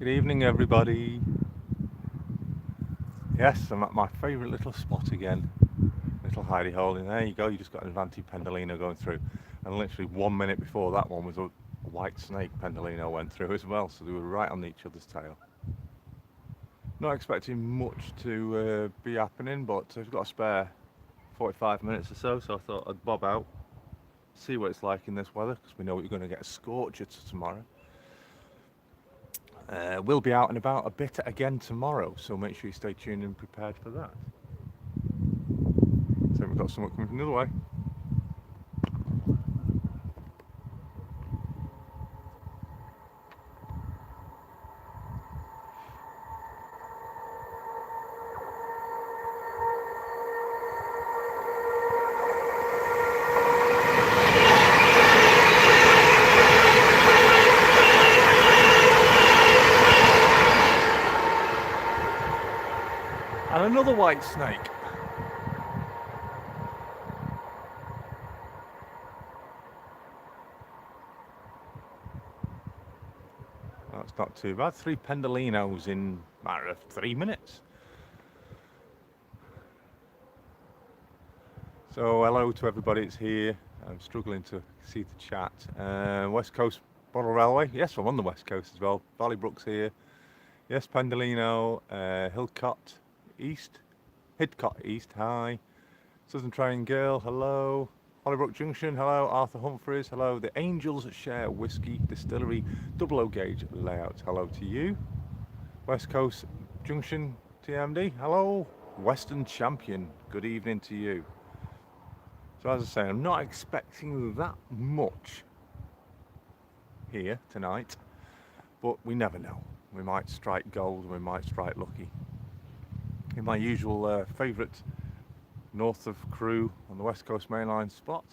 Good evening, everybody. Yes, I'm at my favourite little spot again. Little hidey hole, and there you go. You just got an Avanti Pendolino going through, and literally 1 minute before that one was a white snake Pendolino went through as well. So they were right on each other's tail. Not expecting much to be happening, but I've got a spare 45 minutes or so I thought I'd bob out, see what it's like in this weather, because we know we're going to get a scorcher tomorrow. We'll be out and about a bit again tomorrow, so make sure you stay tuned and prepared for that. So we've got someone coming from the other way. And another white snake. That's not too bad. 3 Pendolinos in a matter of 3 minutes. So hello to everybody that's here. I'm struggling to see the chat. West Coast Model Railway. Yes, I'm on the West Coast as well. Valleybrook's here. Yes, Pendolino. Hillcott East. Hidcott East, hi. Southern Train Girl, hello. Hollybrook Junction, hello. Arthur Humphreys, hello. The Angels Share Whiskey Distillery, double O gauge layout, hello to you. West Coast Junction TMD, hello. Western Champion, good evening to you. So as I say, I'm not expecting that much here tonight, but we never know. We might strike gold, we might strike lucky. In my usual favourite North of Crewe on the West Coast Mainline spot.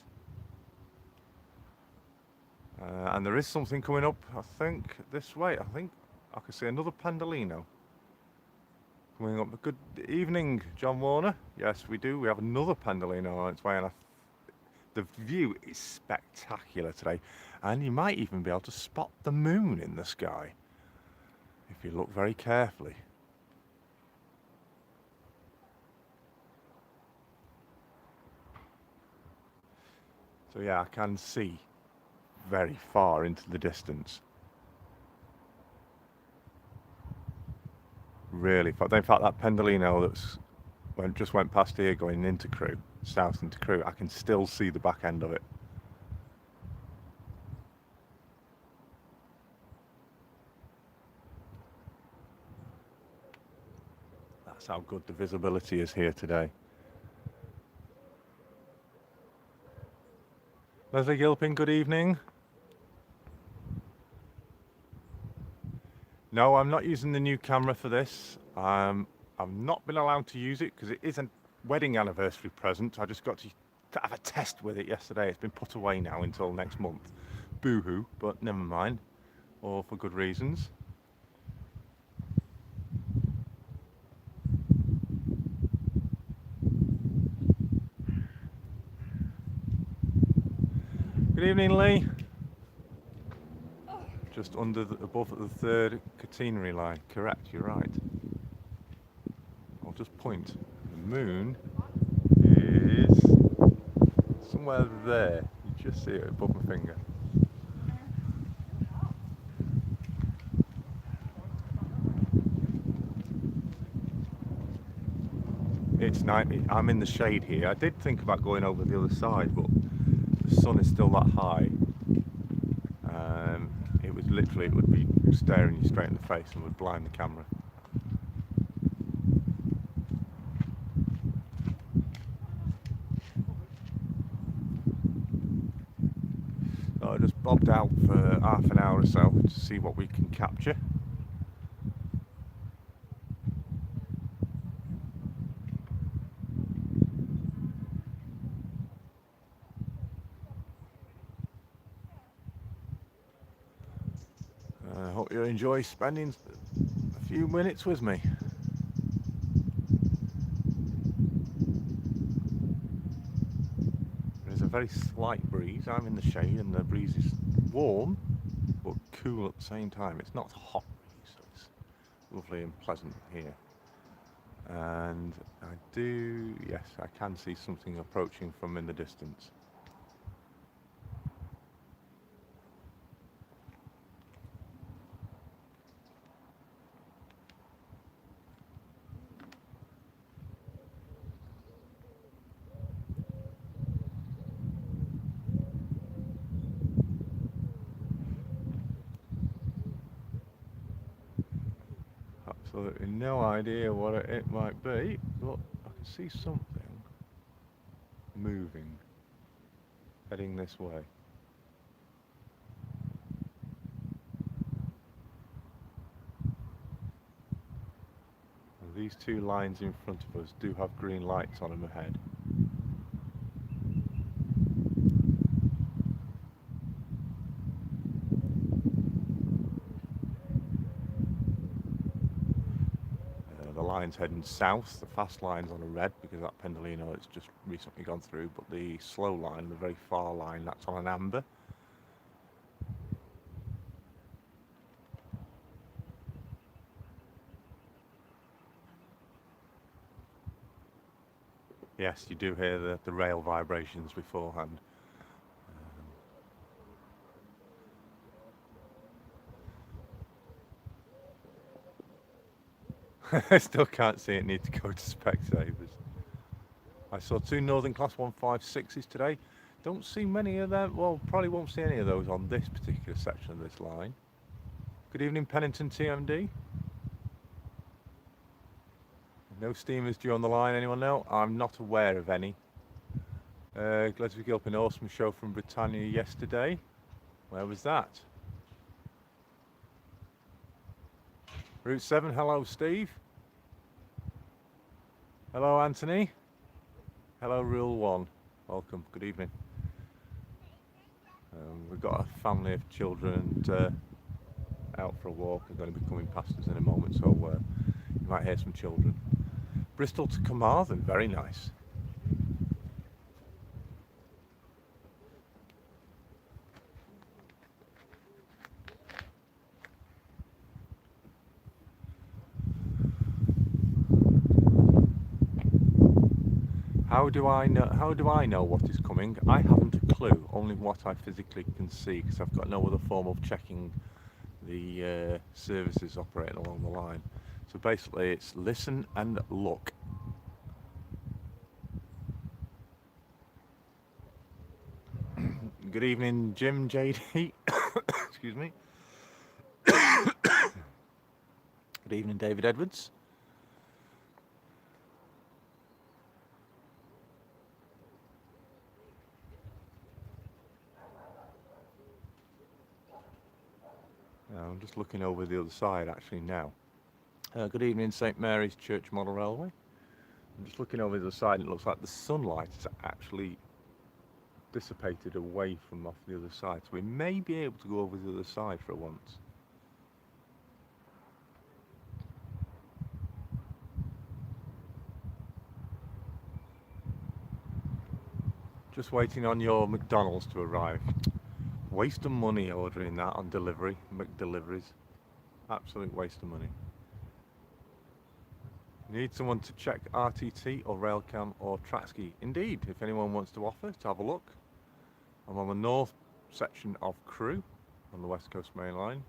And there is something coming up, I think, this way. I think I can see another Pendolino coming up. Good evening, John Warner. Yes, we do. We have another Pendolino on its way, and the view is spectacular today. And you might even be able to spot the moon in the sky if you look very carefully. So yeah, I can see very far into the distance. Really far. In fact, that Pendolino just went past here going into Crewe, south into Crewe, I can still see the back end of it. That's how good the visibility is here today. Leslie Gilpin, good evening. No, I'm not using the new camera for this. I've not been allowed to use it because it is a wedding anniversary present. I just got to have a test with it yesterday. It's been put away now until next month. Boo-hoo, but never mind. All for good reasons. Good evening, Lee. Just above the 3rd catenary line. Correct, you're right. I'll just point. The moon is somewhere there. You just see it above my finger. It's night. I'm in the shade here. I did think about going over the other side, but the sun is still that high. It would be staring you straight in the face and would blind the camera. So I just bobbed out for half an hour or so to see what we can capture. I hope you enjoy spending a few minutes with me. There's a very slight breeze. I'm in the shade and the breeze is warm but cool at the same time. It's not hot breeze, so lovely and pleasant here. And yes, I can see something approaching from in the distance. Absolutely no idea what it might be, but I can see something moving, heading this way. And these two lines in front of us do have green lights on them ahead. The line's heading south, the fast line's on a red because that Pendolino it's just recently gone through, but the slow line, the very far line, that's on an amber. Yes, you do hear the rail vibrations beforehand. I still can't see it, need to go to Specsavers. I saw two Northern Class 156s today. Don't see many of them, well, probably won't see any of those on this particular section of this line. Good evening, Pennington TMD. No steamers due on the line, anyone know? I'm not aware of any. Glasgow Gilpin, awesome show from Britannia yesterday. Where was that? Route 7, hello Steve. Hello Anthony. Hello Rule 1. Welcome, good evening. We've got a family of children out for a walk. They're going to be coming past us in a moment, so you might hear some children. Bristol to Carmarthen, very nice. How do I know what is coming? I haven't a clue, only what I physically can see, because I've got no other form of checking the services operating along the line. So basically it's listen and look. Good evening, Jim JD. Excuse me. Good evening, David Edwards. I'm just looking over the other side actually now. Good evening, St Mary's Church Model Railway. I'm just looking over the other side and it looks like the sunlight is actually dissipated away from off the other side. So we may be able to go over the other side for once. Just waiting on your McDonald's to arrive. Waste of money ordering that on delivery, McDeliveries. Absolute waste of money. Need someone to check RTT or Railcam or Trackski? Indeed, if anyone wants to offer to have a look. I'm on the north section of Crewe on the West Coast Mainline.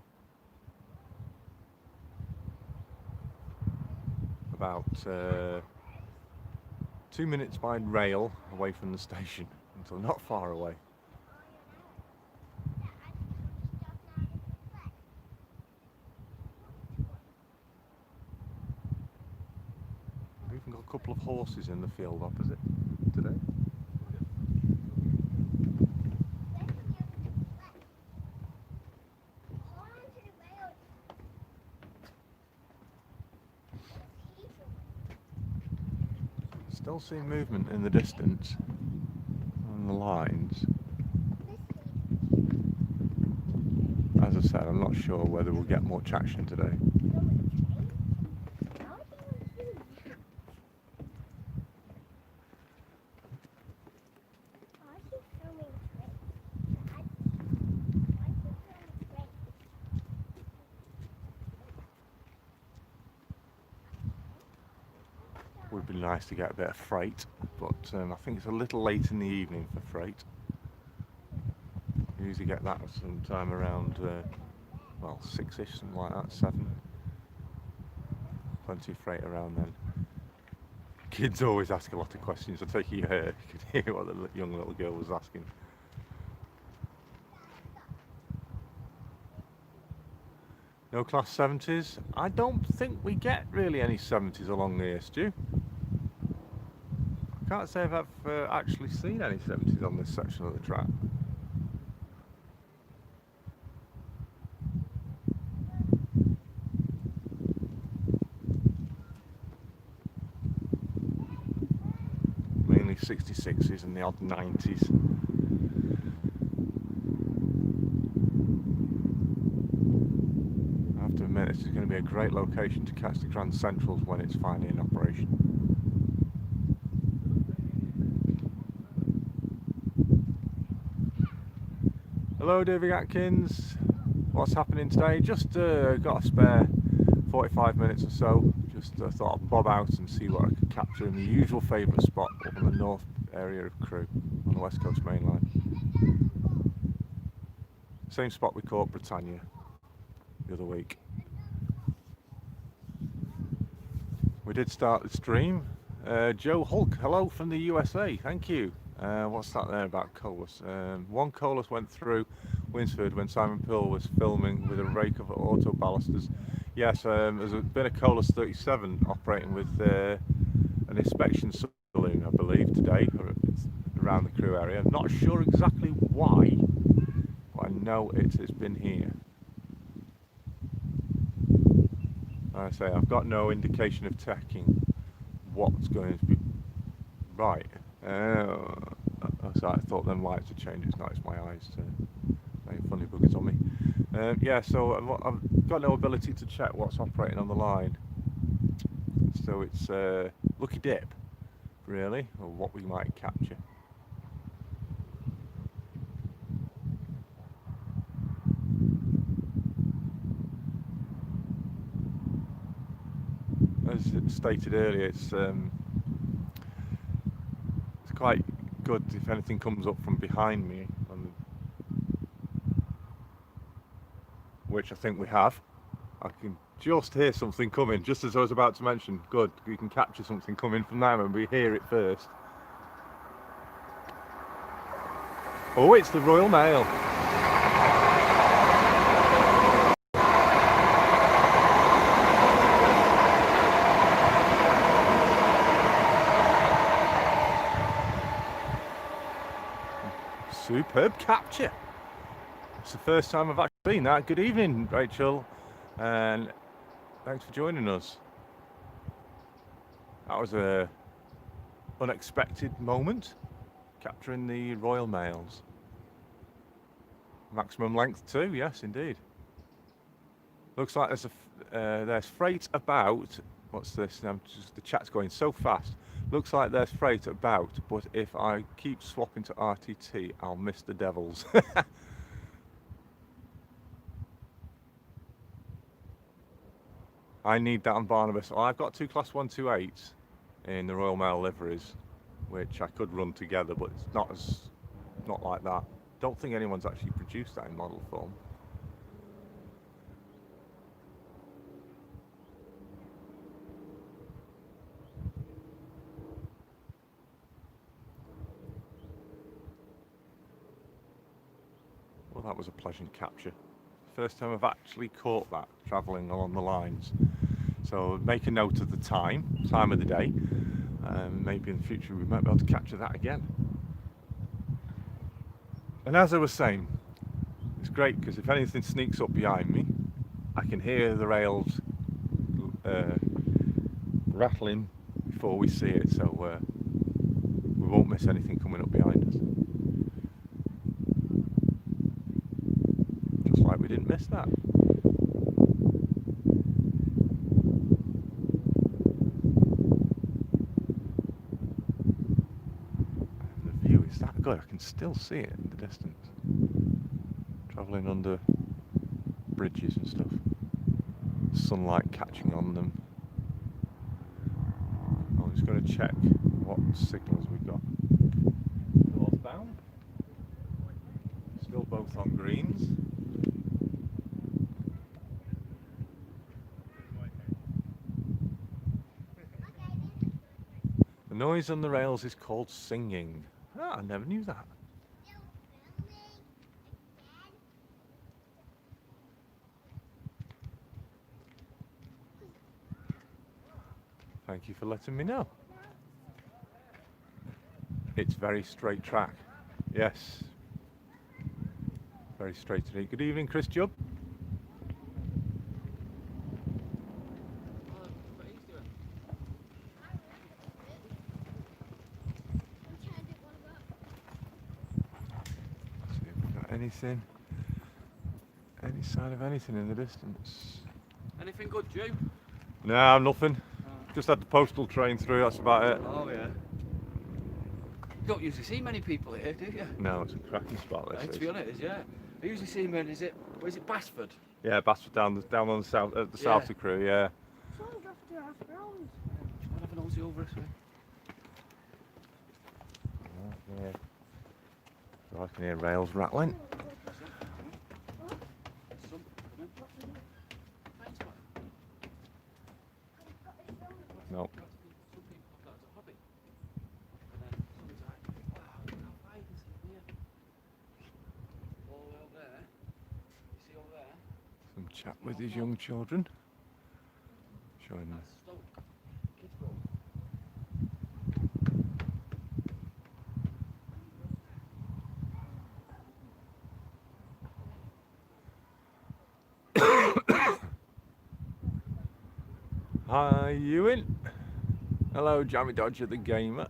About 2 minutes by rail away from the station, so not far away. We've even got a couple of horses in the field opposite today. Still seeing movement in the distance on the lines. As I said, I'm not sure whether we'll get much action today. be nice to get a bit of freight, but I think it's a little late in the evening for freight. You usually get that sometime around, well, 6ish, something like that, 7. Plenty of freight around then. Kids always ask a lot of questions. I take you could hear what the young little girl was asking. No class 70s? I don't think we get really any 70s along here, Stu. I can't say if I've actually seen any 70s on this section of the track. Mainly 66s and the odd 90s. I have to admit, this is going to be a great location to catch the Grand Centrals when it's finally in operation. Hello David Atkins, what's happening today? Just got a spare 45 minutes or so. Just thought I'd bob out and see what I could capture in the usual favourite spot up in the north area of Crewe on the West Coast Mainline. Same spot we caught Britannia the other week. We did start the stream. Joe Hulk, hello from the USA, thank you. What's that there about Colas? One Colas went through Winsford when Simon Pearl was filming with a rake of auto ballasters. Yes, there's been a Colas 37 operating with an inspection saloon, I believe, today around the Crewe area. I'm not sure exactly why, but I know it has been here. Like I say, I've got no indication of checking what's going to be right. So I thought them lights had changed. It's not, it's my eyes playing funny buggers on me. Yeah, so I've got no ability to check what's operating on the line. So it's lucky dip, really, or what we might capture. As stated earlier, it's quite good if anything comes up from behind me, which I think we have. I can just hear something coming, just as I was about to mention. Good, we can capture something coming from there and we hear it first. Oh, it's the Royal Mail. Superb capture. It's the first time I've actually seen that. Good evening, Rachel, and thanks for joining us. That was a unexpected moment, capturing the Royal Mails. Maximum length too, yes indeed. Looks like there's freight about. What's this? The chat's going so fast. Looks like there's freight about, but if I keep swapping to RTT, I'll miss the Devils. I need that on Barnabas. I've got 2 Class 128s in the Royal Mail liveries, which I could run together, but it's not like that. Don't think anyone's actually produced that in model form. Well, that was a pleasant capture. First time I've actually caught that travelling along the lines. So make a note of the time of the day. Maybe in the future we might be able to capture that again. And as I was saying, it's great because if anything sneaks up behind me, I can hear the rails rattling before we see it, so we won't miss anything coming up behind us. Just like we didn't miss that. And the view is that good, I can still see it in the distance. Travelling under bridges and stuff. Sunlight catching on them. Oh, Just going to check what signals we've got. Northbound. Still both on greens. The noise on the rails is called singing. Ah, I never knew that. Thank you for letting me know. It's very straight track. Yes. Very straight today. Good evening, Chris Jubb. See if we've got anything. Any sign of anything in the distance? Anything good, Joe? No, nothing. Just had the postal train through, that's about it. Oh, yeah. You don't usually see many people here, do you? No, it's a cracking spot, this To is. be honest, yeah. I usually see them in, is it Basford? Yeah, Basford down on the south, the south of Crewe, yeah. I'll have an Aussie over this way. Yeah. So I can hear rails rattling. No. Some people have that as a hobby. And then somebody's like, wow, how far you can see from here? All the way over there. You see over there? Some chat with his young children. Showing them. That's Stoke. Kids Road. Hi, Ewan. Hello, Jammy Dodger the gamer.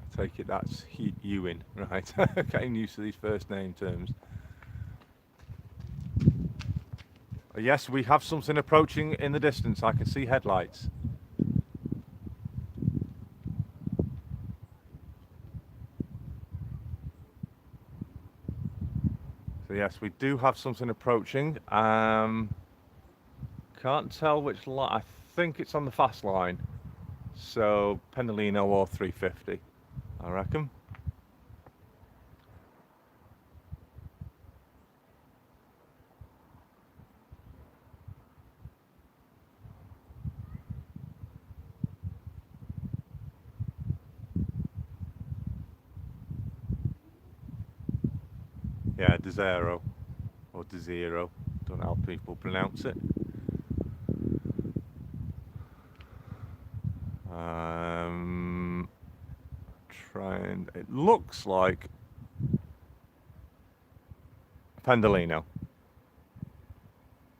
I take it that's Ewan, right? Getting used to these first name terms. Yes, we have something approaching in the distance. I can see headlights. So yes, we do have something approaching. Can't tell which line. I think it's on the fast line. So Pendolino or 350, I reckon. Yeah, Desero or Desero. Don't know how people pronounce it. Trying. It looks like Pendolino.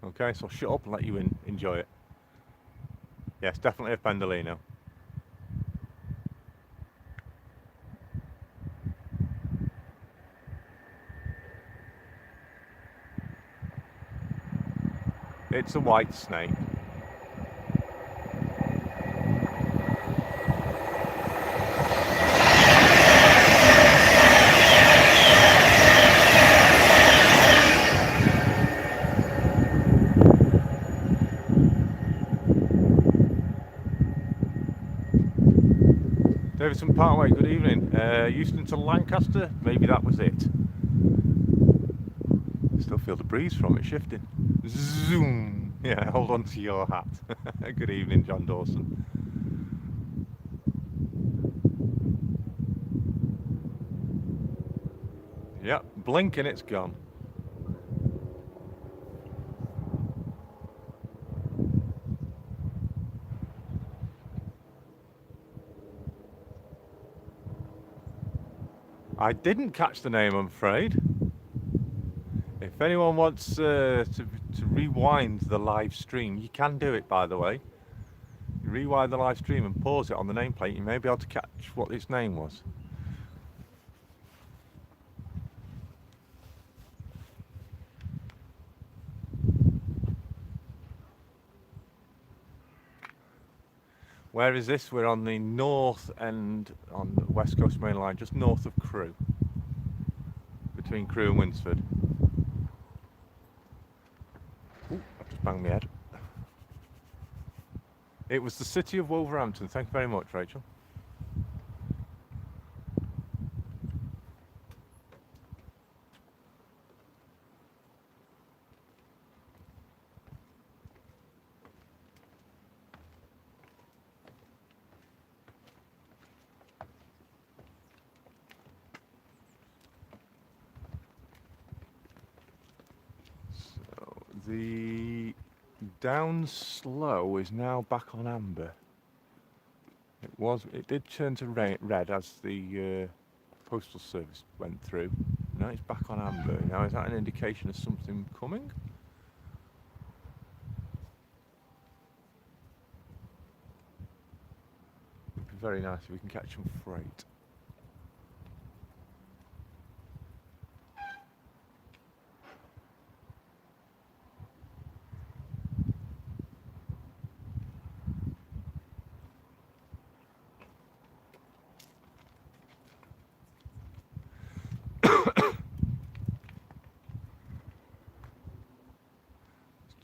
Okay, so I'll shut up and let you enjoy it. Yes, definitely a Pendolino. It's a white snake. Davidson Parkway, good evening. Euston to Lancaster, maybe that was it. Still feel the breeze from it shifting. Zoom! Yeah, hold on to your hat. Good evening, John Dawson. Yep, blink and it's gone. I didn't catch the name, I'm afraid. If anyone wants to rewind the live stream, you can do it, by the way. You rewind the live stream and pause it on the nameplate, you may be able to catch what its name was. Where is this? We're on the north end on the West Coast Mainline, just north of Crewe, between Crewe and Winsford. Ooh, I've just banged my head. It was the city of Wolverhampton. Thank you very much, Rachel. So the down slow is now back on amber. It did turn to red as the postal service went through. Now it's back on amber. Now is that an indication of something coming? It'd be very nice if we can catch some freight.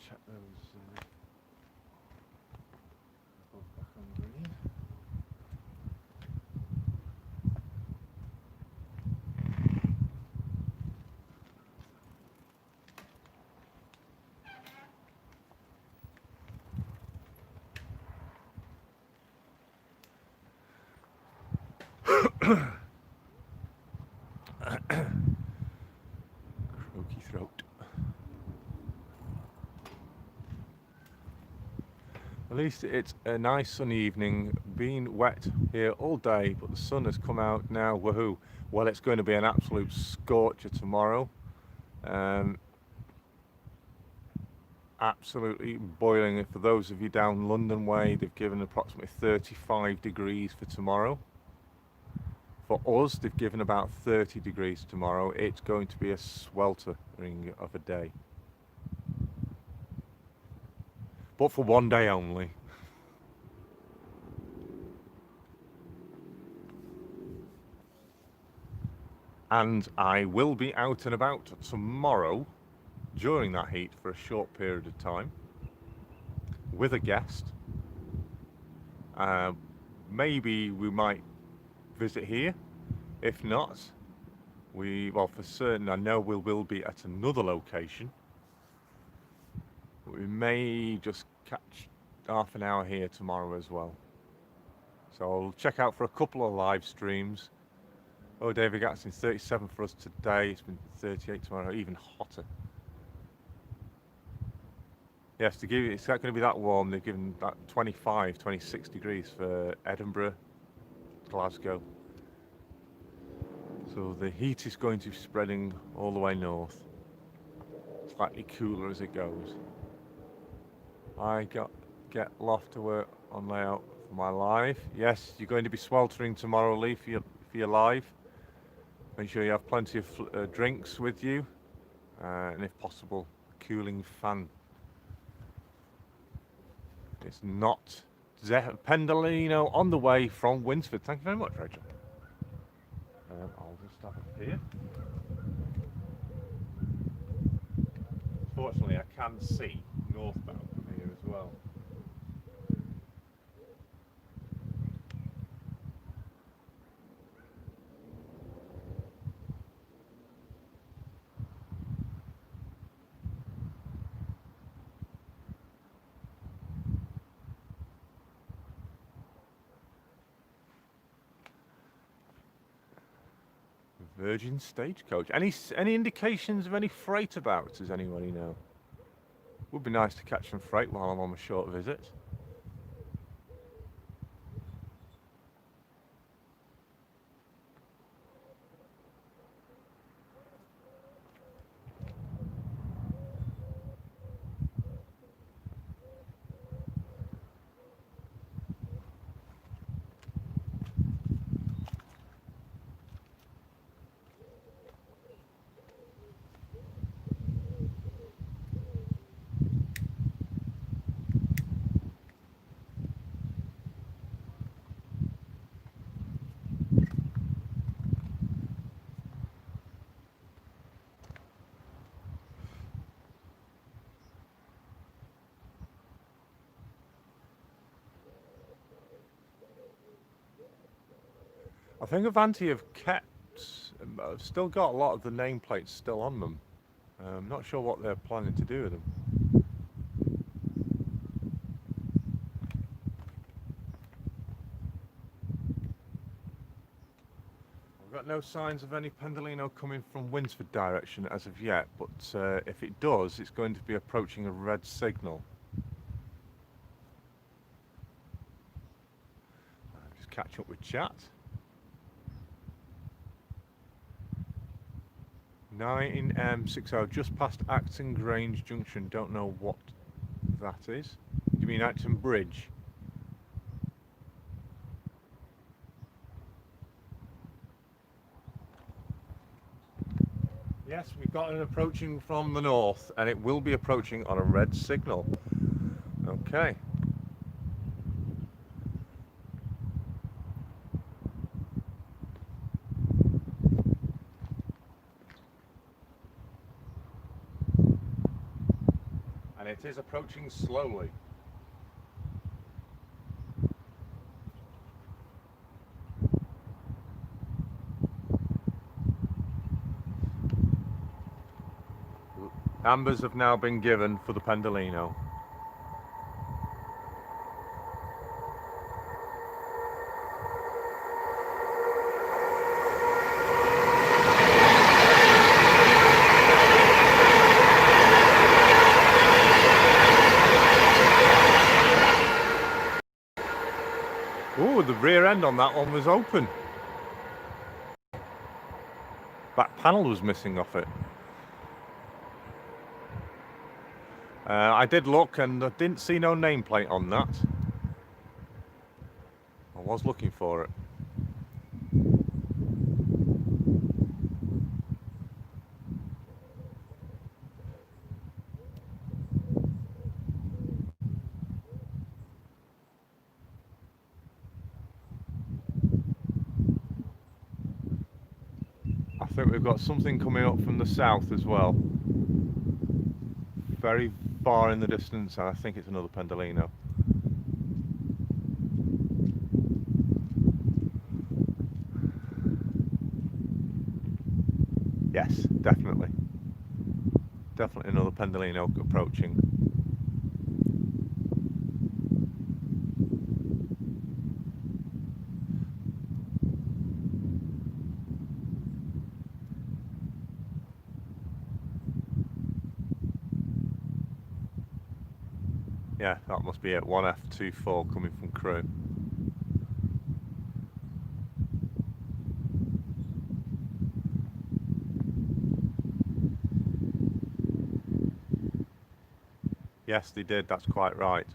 Check those both back on green. Croaky throat. At least it's a nice sunny evening, been wet here all day, but the sun has come out now, woohoo. Well, it's going to be an absolute scorcher tomorrow. Absolutely boiling. For those of you down London way, they've given approximately 35 degrees for tomorrow. For us, they've given about 30 degrees tomorrow. It's going to be a sweltering of a day. But for one day only. And I will be out and about tomorrow during that heat for a short period of time with a guest. Maybe we might visit here. If not, well, for certain, I know we will be at another location. We may just catch half an hour here tomorrow as well. So I'll check out for a couple of live streams. Oh, David Gatson, 37 for us today. It's been 38 tomorrow, even hotter. Yes, it's not going to be that warm. They've given that 25, 26 degrees for Edinburgh, Glasgow. So the heat is going to be spreading all the way north. Slightly cooler as it goes. I get loft to work on layout for my live. Yes, you're going to be sweltering tomorrow, Lee, for your live. Make sure you have plenty of drinks with you, and if possible, a cooling fan. It's not Pendolino on the way from Winsford. Thank you very much, Rachel. I'll just stop it here. Fortunately, I can see northbound from here as well. Virgin Stagecoach. Any indications of any freight about? Does anybody know? Would be nice to catch some freight while I'm on a short visit. think Avanti have still got a lot of the nameplates still on them. I'm not sure what they're planning to do with them. We've got no signs of any Pendolino coming from Winsford direction as of yet, but if it does, it's going to be approaching a red signal. Just catch up with chat. 9M60, just past Acton Grange Junction. Don't know what that is. Do you mean Acton Bridge? Yes, we've got an approaching from the north, and it will be approaching on a red signal. Okay. And it is approaching slowly. Ambers have now been given for the Pendolino. Ooh, the rear end on that one was open. Back panel was missing off it. I did look and I didn't see no nameplate on that. I was looking for it. I think we've got something coming up from the south as well. Very far in the distance, and I think it's another Pendolino. Yes, definitely. Definitely another Pendolino approaching. Yeah, that must be it. 1F24 coming from Crewe. Yes, they did. That's quite right.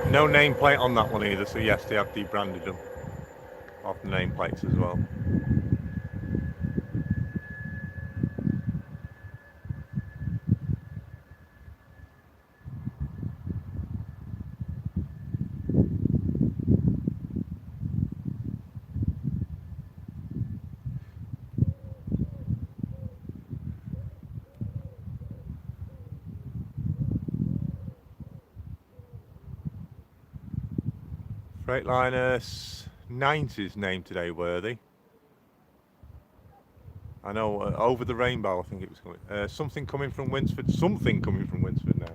No nameplate on that one either, so yes, they have debranded them off the nameplates as well. Freightliner 90's name today, Worthy. I know, over the rainbow, I think it was coming. Something coming from Winsford. Something coming from Winsford now.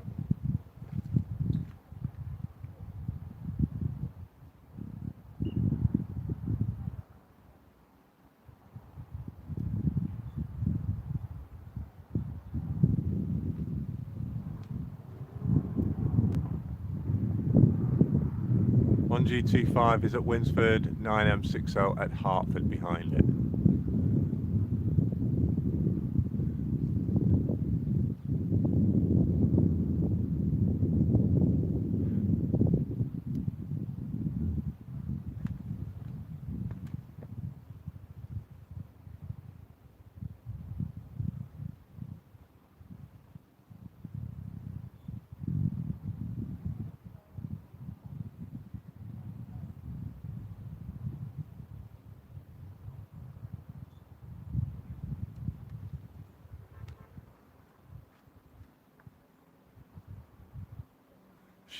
One G25 is at Winsford, 9M60 at Hertford behind it.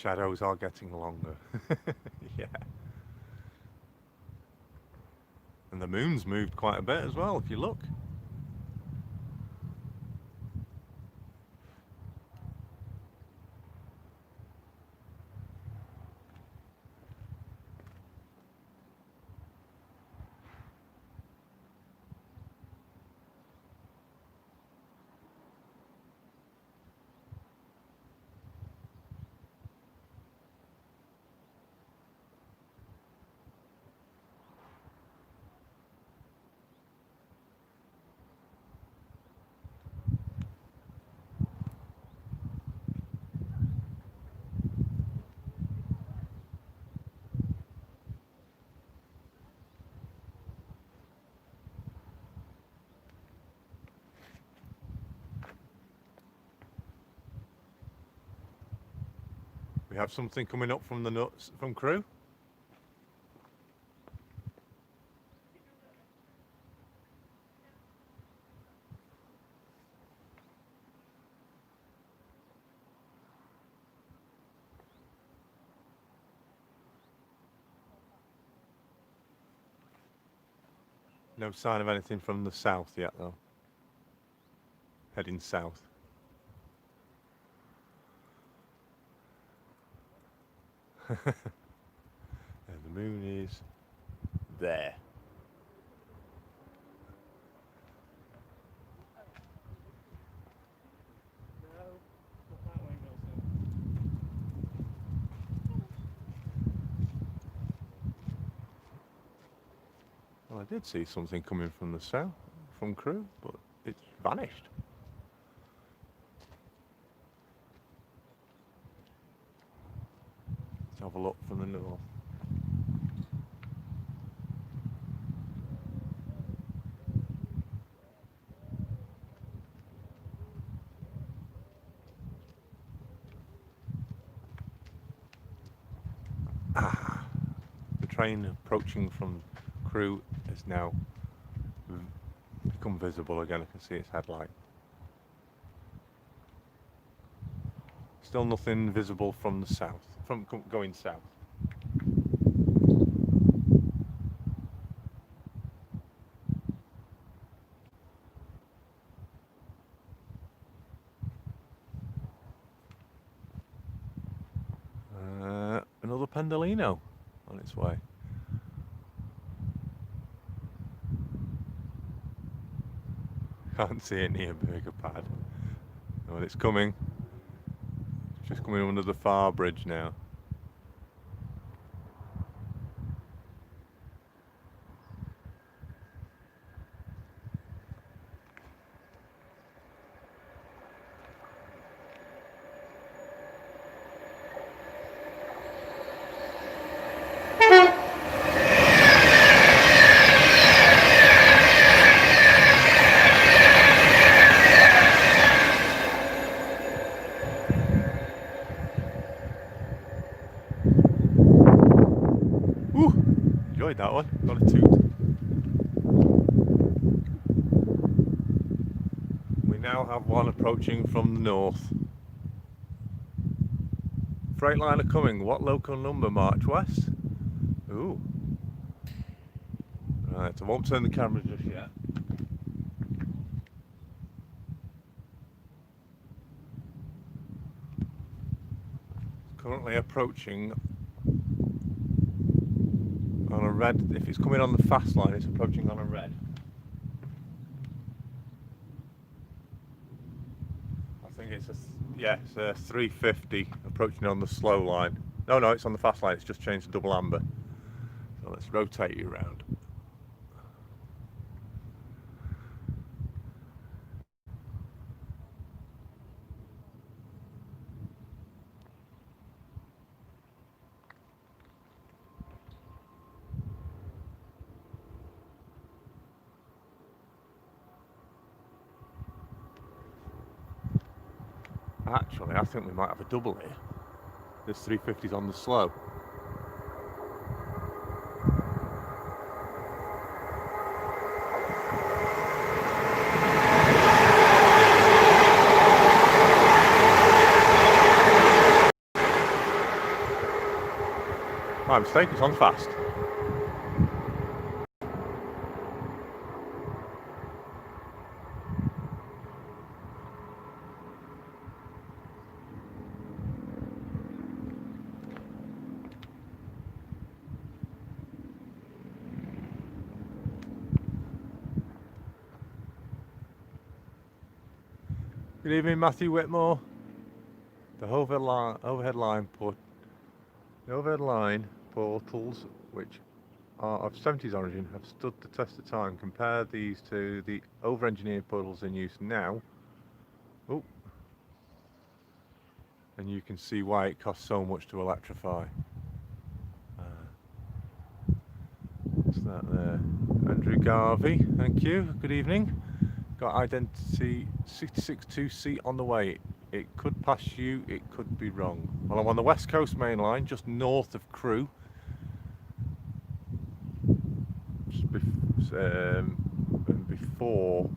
shadows are getting longer. Yeah. And the moon's moved quite a bit as well, if you look. We have something coming up from the nuts from Crewe. No sign of anything from the south yet though. Heading south. And the moon is there. Well, I did see something coming from the south, from Crewe, but it's vanished. Let's have a look from the north. The train approaching from Crewe is now become visible again. I can see its headlight. Still nothing visible from the south, from going south. Another Pendolino on its way. Can't see it near Burger Pad. Well, it's coming. It's just coming under the Far Bridge now. Enjoyed that one. Got a toot. We now have one approaching from the north. Freightliner coming. What local number? March West? Ooh. Right, I won't turn the camera just yet. Currently approaching on a red. If it's coming on the fast line, it's approaching on a red. I think it's it's a 350 approaching on the slow line. No, it's on the fast line. It's just changed to double amber. So let's rotate you around. Actually, I think we might have a double here. This 350's on the slow. My mistake, it's on fast. Good evening, Matthew Whitmore. The overhead line portals, which are of 70s origin, have stood the test of time. Compare these to the over-engineered portals in use now. Oh, and you can see why it costs so much to electrify. What's that there? Andrew Garvey, thank you. Good evening. Got identity 662C on the way. It could pass you, it could be wrong. Well, I'm on the West Coast Mainline, just north of Crewe. And before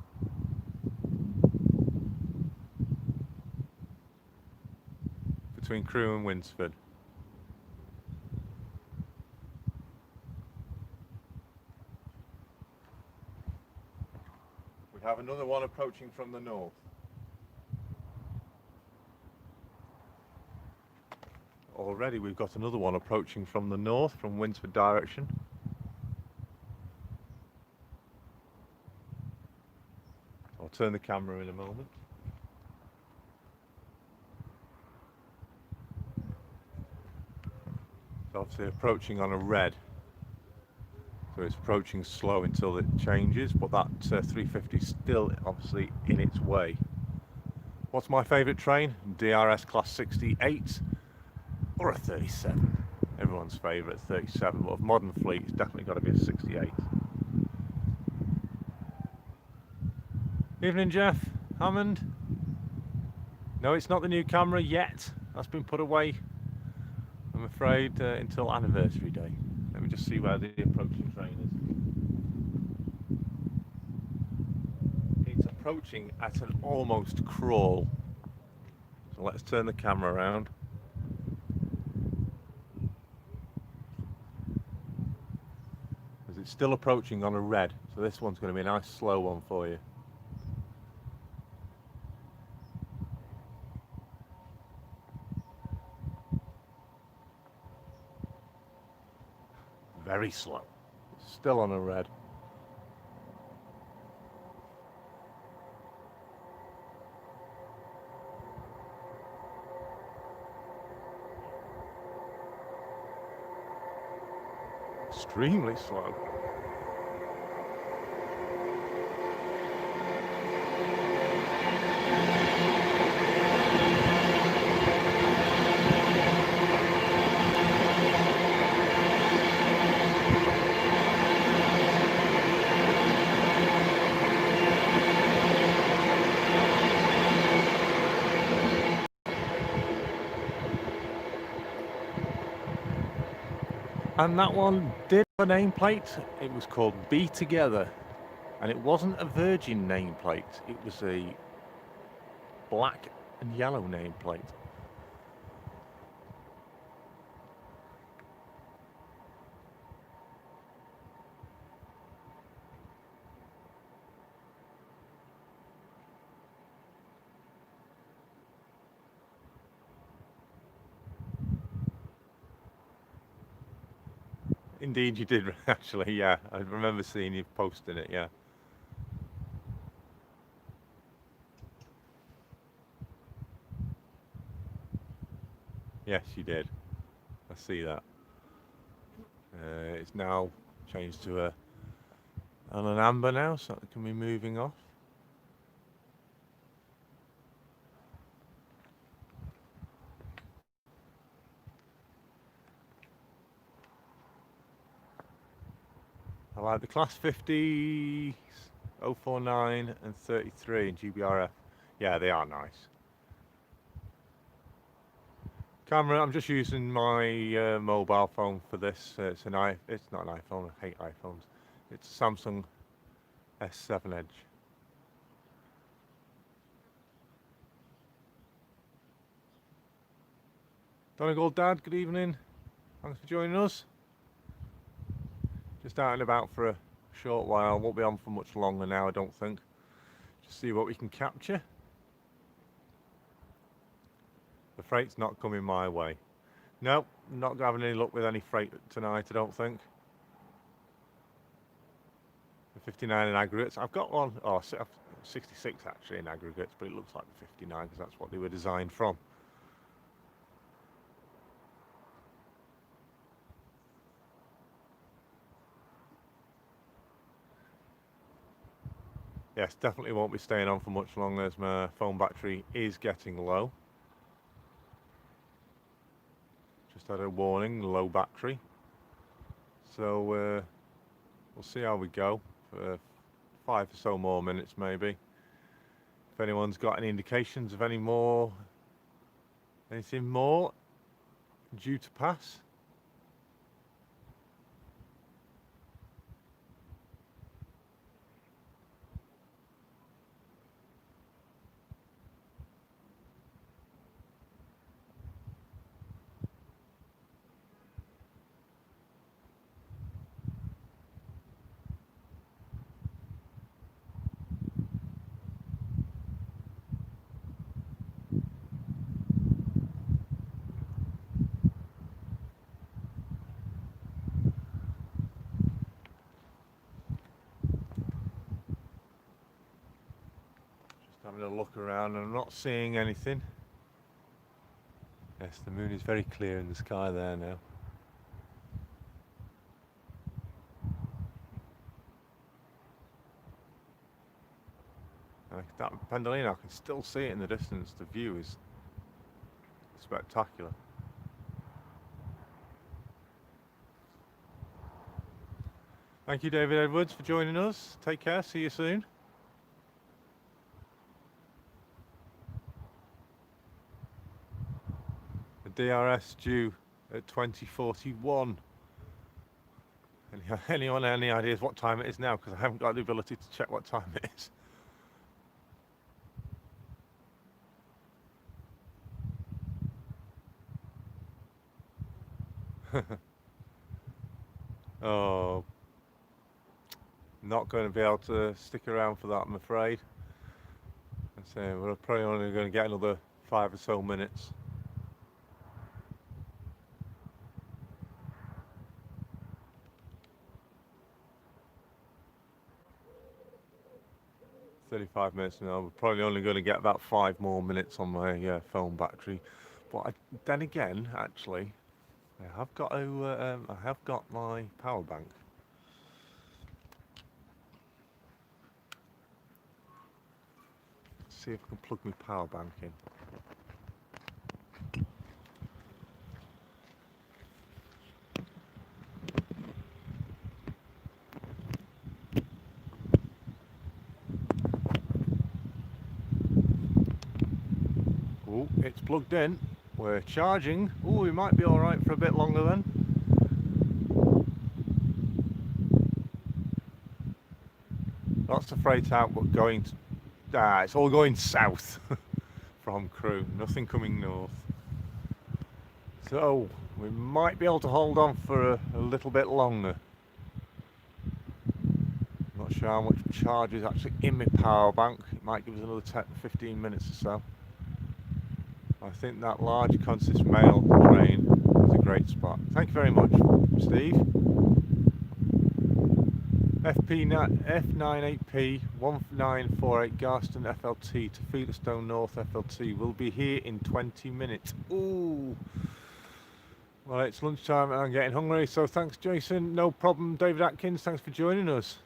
between Crewe and Winsford. We have another one approaching from the north. Already we've got another one approaching from the north, from Winsford direction. I'll turn the camera in a moment. It's obviously approaching on a red. So it's approaching slow until it changes, but that 350 is still obviously in its way. What's my favourite train? DRS Class 68 or a 37. Everyone's favourite 37, but of modern fleet, it's definitely got to be a 68. Evening, Jeff Hammond. No, it's not the new camera yet. That's been put away, I'm afraid, until anniversary day. Let me just see where the approaching train is. It's approaching at an almost crawl. So let's turn the camera around. Because it's still approaching on a red. So this one's going to be a nice slow one for you. Very slow. It's still on a red. Extremely slow. And that one did have a nameplate. It was called Be Together, and it wasn't a Virgin nameplate. It was a black and yellow nameplate. Indeed you did, actually, yeah. I remember seeing you posting it, yeah. Yes, you did. I see that. It's now changed to an amber now, so it can be moving off. I like the Class 50, 049 and 33 in GBRF. Yeah, they are nice. Camera, I'm just using my mobile phone for this. It's not an iPhone, I hate iPhones. It's a Samsung S7 Edge. Donegal Dad, good evening. Thanks for joining us. Just out and about for a short while. Won't be on for much longer now, I don't think. Just see what we can capture. The freight's not coming my way. Nope, not having any luck with any freight tonight, I don't think. The 59 in aggregates. I've got one, 66 actually in aggregates, but it looks like the 59 because that's what they were designed from. Yes, definitely won't be staying on for much longer as my phone battery is getting low. Just had a warning, low battery. So we'll see how we go for 5 or so more minutes maybe. If anyone's got any indications of anything more due to pass. Having a look around and I'm not seeing anything. Yes, the moon is very clear in the sky there now. That Pendolino, I can still see it in the distance. The view is spectacular. Thank you, David Edwards, for joining us. Take care. See you soon. The DRS due at 2041. Anyone any ideas what time it is now? Because I haven't got the ability to check what time it is. Oh, not going to be able to stick around for that, I'm afraid. So we're probably only going to get another 5 or so minutes. "35 minutes now. We're probably only going to get about 5 more minutes on my phone battery. But then again, actually, I have got my power bank. Let's see if I can plug my power bank in. Oh, it's plugged in. We're charging. Oh, we might be all right for a bit longer then. Lots of freight out, but going it's all going south from Crewe. Nothing coming north. So we might be able to hold on for a little bit longer. Not sure how much charge is actually in my power bank. It might give us another 10 15 minutes or so. I think that large consist mail train is a great spot. Thank you very much, Steve. F98P 1948 Garston FLT to Felixstowe North FLT will be here in 20 minutes. Ooh. Well, it's lunchtime and I'm getting hungry, so thanks, Jason. No problem. David Atkins, thanks for joining us.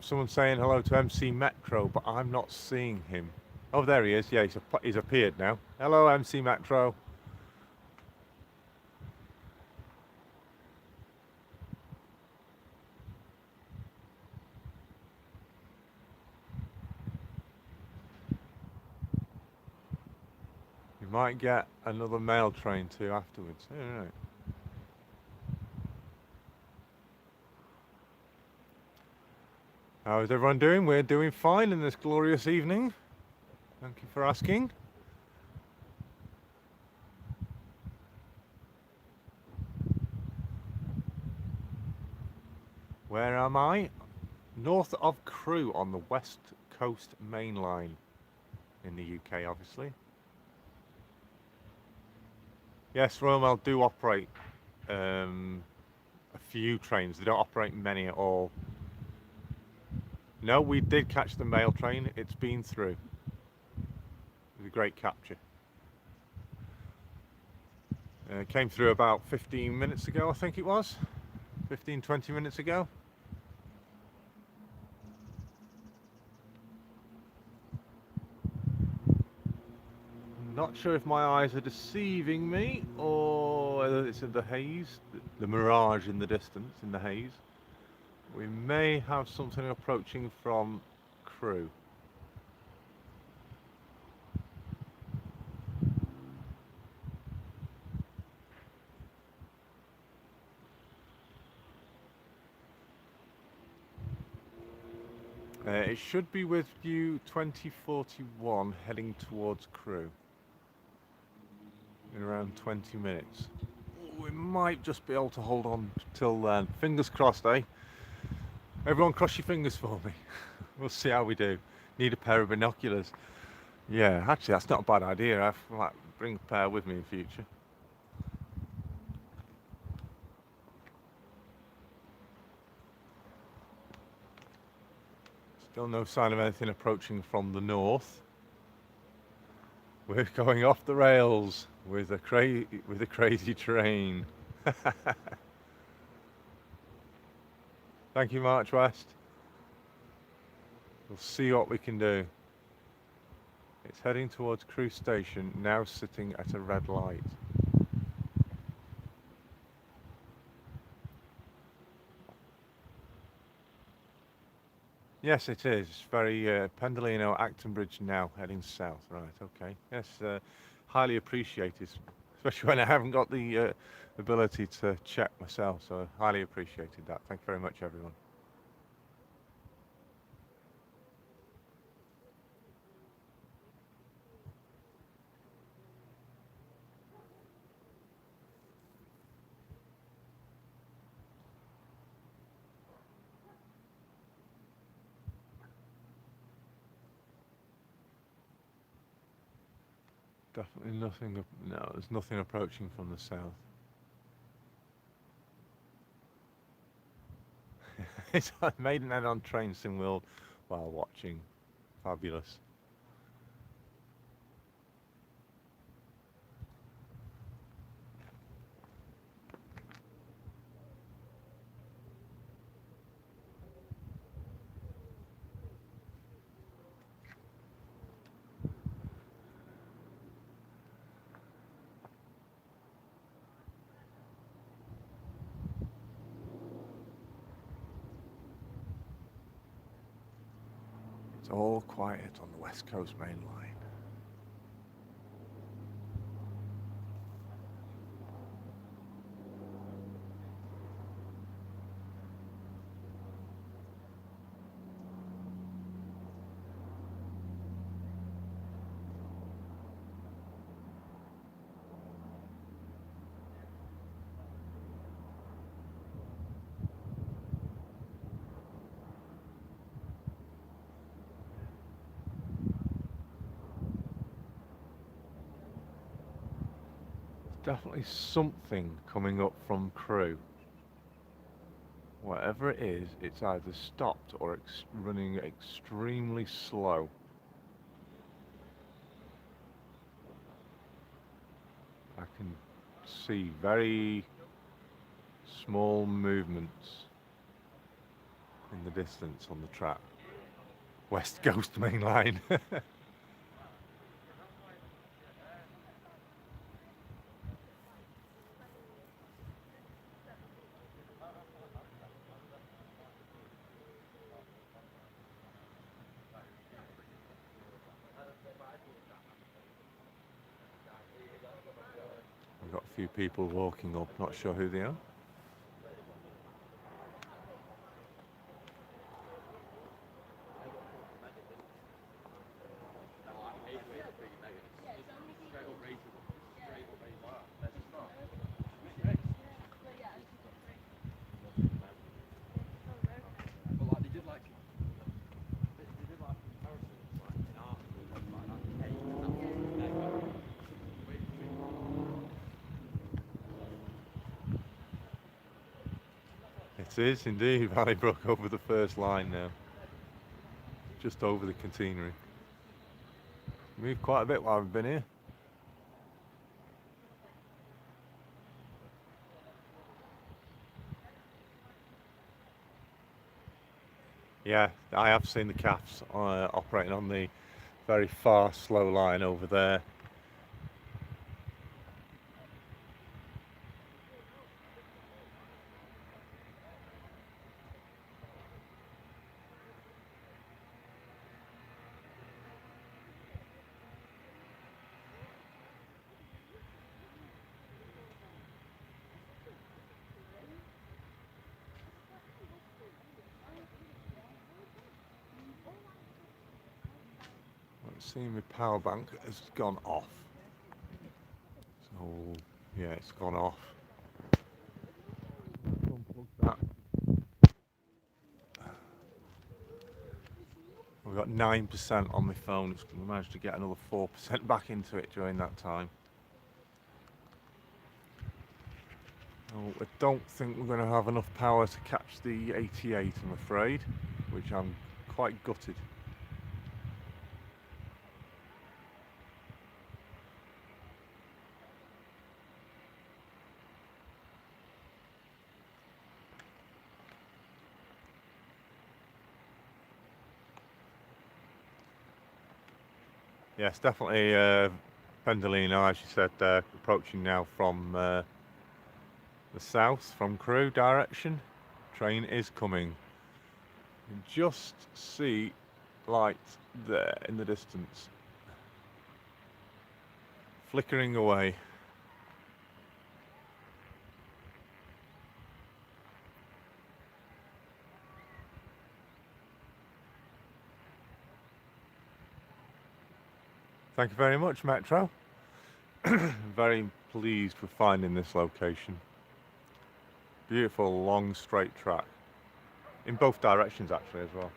Someone's saying hello to MC Metro, but I'm not seeing him. Oh, there he is. Yeah, he's appeared now. Hello, MC Metro. You might get another mail train too afterwards. All right. How is everyone doing? We're doing fine in this glorious evening. Thank you for asking. Where am I? North of Crewe on the West Coast Mainline in the UK, obviously. Yes, Royal Mail do operate a few trains. They don't operate many at all. No, we did catch the mail train. It's been through. It was a great capture. Came through about 15 minutes ago, I think it was. 15, 20 minutes ago. Not sure if my eyes are deceiving me or whether it's in the haze, the mirage in the distance, in the haze. We may have something approaching from Crewe. It should be with you 2041 heading towards Crewe in around 20 minutes. We might just be able to hold on till then. Fingers crossed, eh? Everyone cross your fingers for me. We'll see how we do. Need a pair of binoculars. Yeah, actually that's not a bad idea. I might bring a pair with me in future. Still no sign of anything approaching from the north. We're going off the rails with a crazy train. Thank you, March West. We'll see what we can do. It's heading towards Crewe Station, now sitting at a red light. Yes, it is. It's very Pendolino, Acton Bridge now, heading south. Right, okay. Yes, highly appreciated, especially when I haven't got the ability to check myself, so highly appreciated that. Thank you very much, everyone. Definitely nothing, no, there's nothing approaching from the south. It's Maidenhead on train sim world while watching. Fabulous. It's all quiet on the West Coast Mainline. Definitely something coming up from Crewe. Whatever it is, it's either stopped or running extremely slow. I can see very small movements in the distance on the track. West Coast Mainline. We've got a few people walking up, not sure who they are. It is indeed Valley-Brook over the first line now. Just over the catenary. Moved quite a bit while we've been here. Yeah, I have seen the CAFs operating on the very fast, slow line over there. Let's see, my power bank has gone off. So, yeah, it's gone off. Unplug that. We've got 9% on my phone. We managed to get another 4% back into it during that time. Oh, I don't think we're going to have enough power to catch the 88, I'm afraid, which I'm quite gutted. Yes, definitely Pendolino, as you said, approaching now from the south, from Crewe direction. Train is coming. You can just see light there in the distance, flickering away. Thank you very much, Metro. Very pleased with finding this location. Beautiful, long, straight track. In both directions, actually, as well.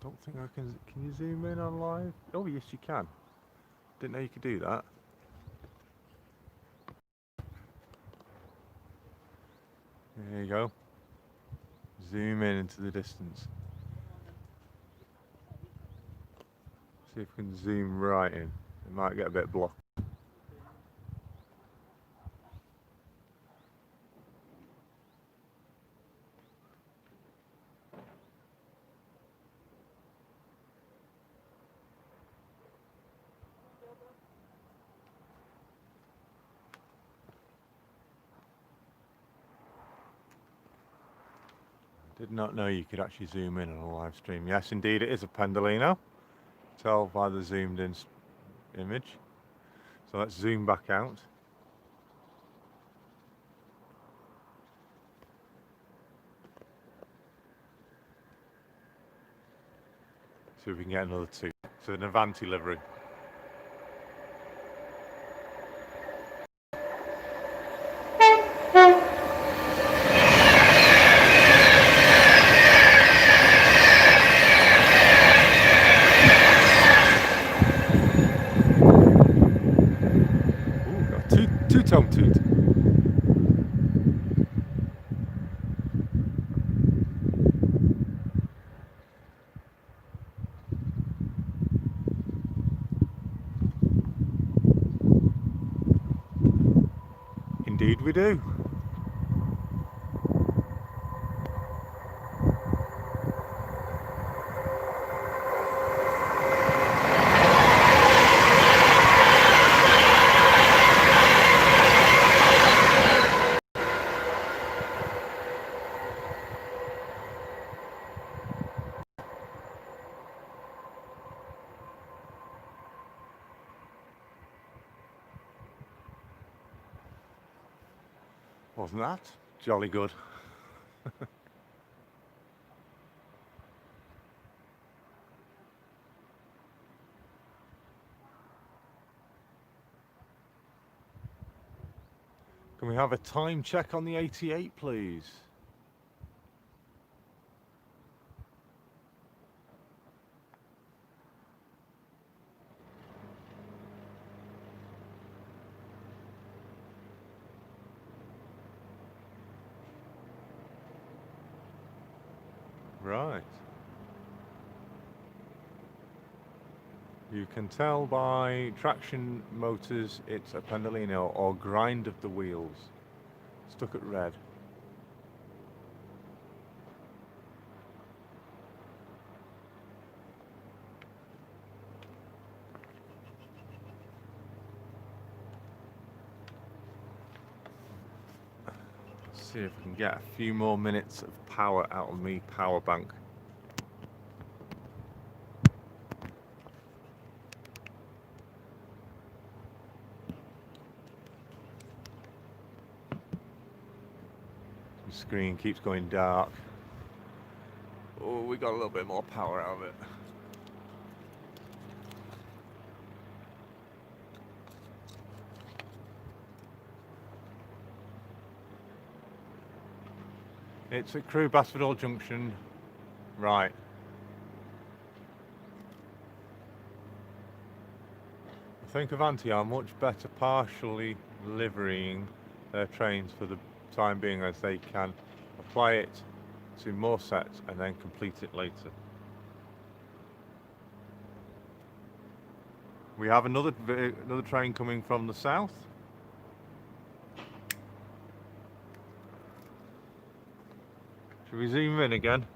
Don't think I can. Can you zoom in on live? Oh, yes, you can. Didn't know you could do that. There you go. Zoom in into the distance. See if we can zoom right in. It might get a bit blocked. Did not know you could actually zoom in on a live stream. Yes, indeed, it is a Pendolino. Tell by the zoomed in image. So let's zoom back out. See if we can get another two. It's an Avanti livery. Ooh, got a two-tone toot. Indeed we do. Wasn't that jolly good? Can we have a time check on the 88, please? Right. You can tell by traction motors it's a pendolino or grind of the wheels. Stuck at red. Let's see if we can get a few more minutes of power out of me power bank. The screen keeps going dark. Oh, we got a little bit more power out of it. It's at Crewe Basford Junction. Right. I think Avanti are much better partially liverying their trains for the time being, as they can apply it to more sets and then complete it later. We have another train coming from the south. Should we zoom in again?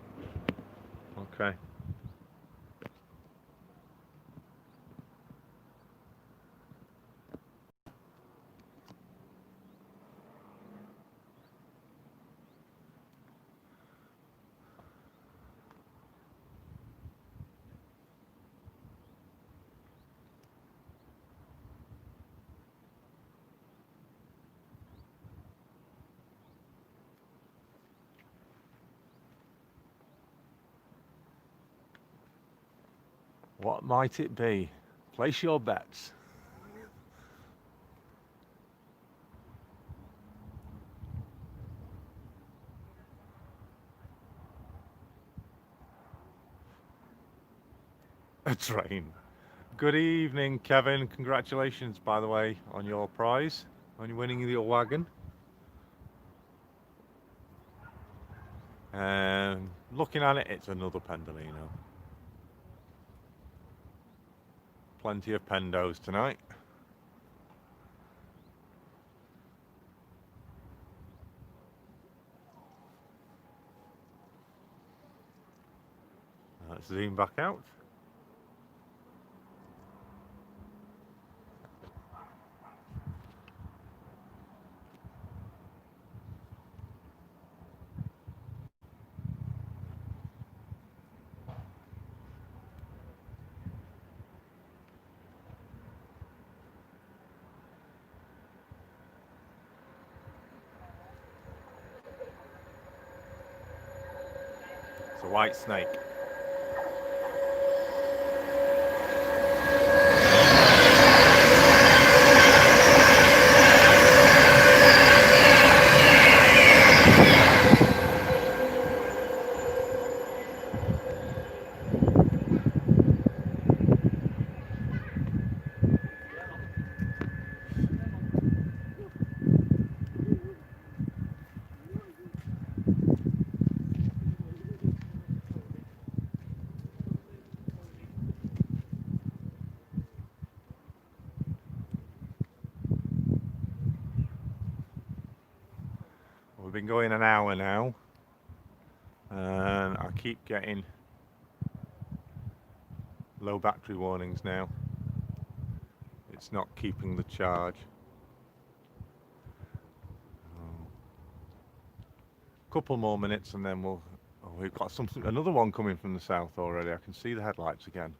Okay. What might it be? Place your bets. A train. Good evening, Kevin. Congratulations, by the way, on your prize, on winning your wagon. Looking at it, it's another pendolino. Plenty of pendos tonight. Let's zoom back out. It's a white snake. We've been going an hour now, and I keep getting low battery warnings now. It's not keeping the charge. Couple more minutes and then we'll... Oh, we've got another one coming from the south already. I can see the headlights again.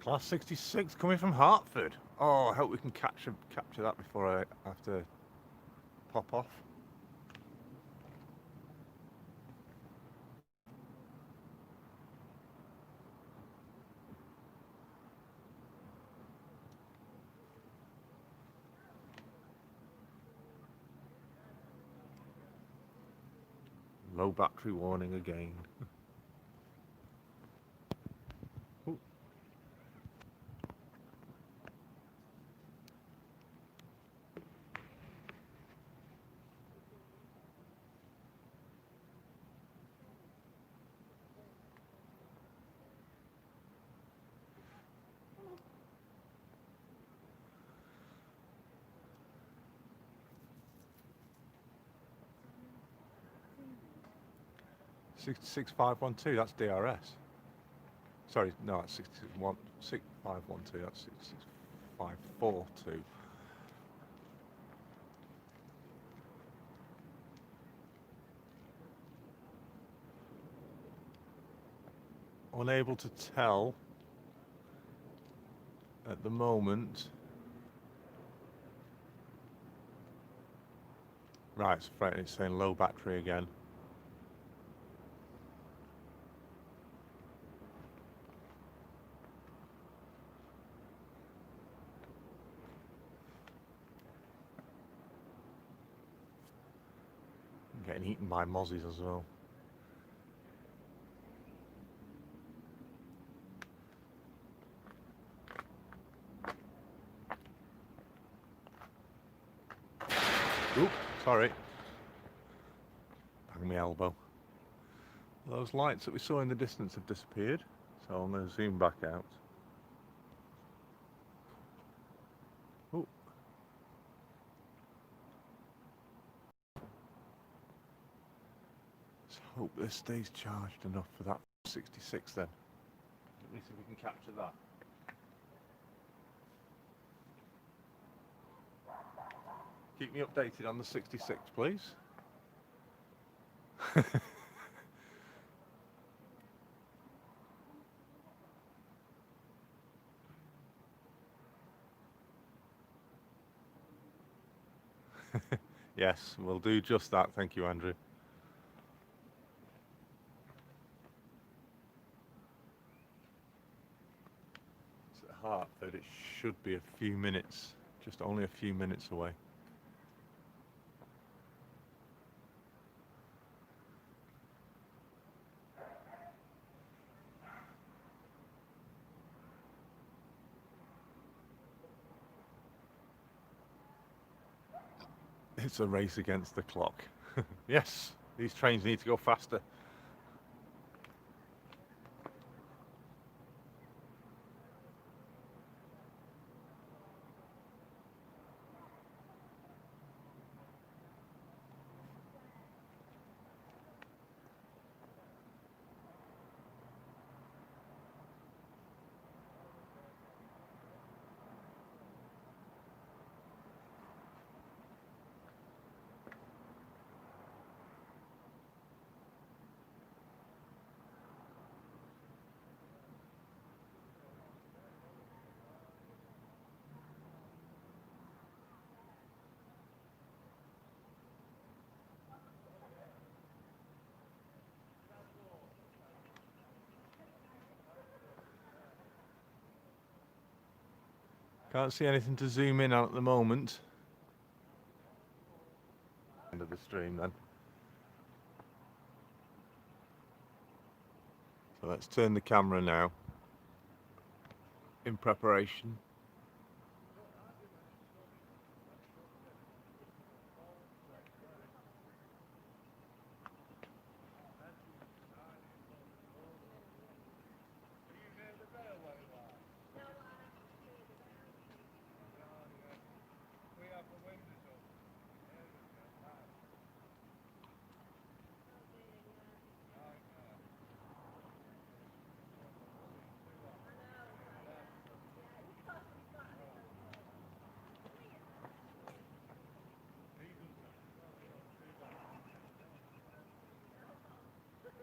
Class 66 coming from Hartford. Oh, I hope we can capture that before I have to pop off. Low battery warning again. Ooh. $66,512, that's DRS. Sorry, no, that's 6512, that's 66542. Unable to tell at the moment. Right, it's saying low battery again. I'm getting eaten by mozzies as well. Oop, sorry. Bang my elbow. Those lights that we saw in the distance have disappeared, so I'm going to zoom back out. Ooh. Let's hope this stays charged enough for that 66 then. Let me see if we can capture that. Keep me updated on the 66, please. Yes, we'll do just that. Thank you, Andrew. It's at Hartford. It should be a few minutes, just only a few minutes away. It's a race against the clock. Yes, these trains need to go faster. Can't see anything to zoom in on at the moment. End of the stream then. So let's turn the camera now in preparation.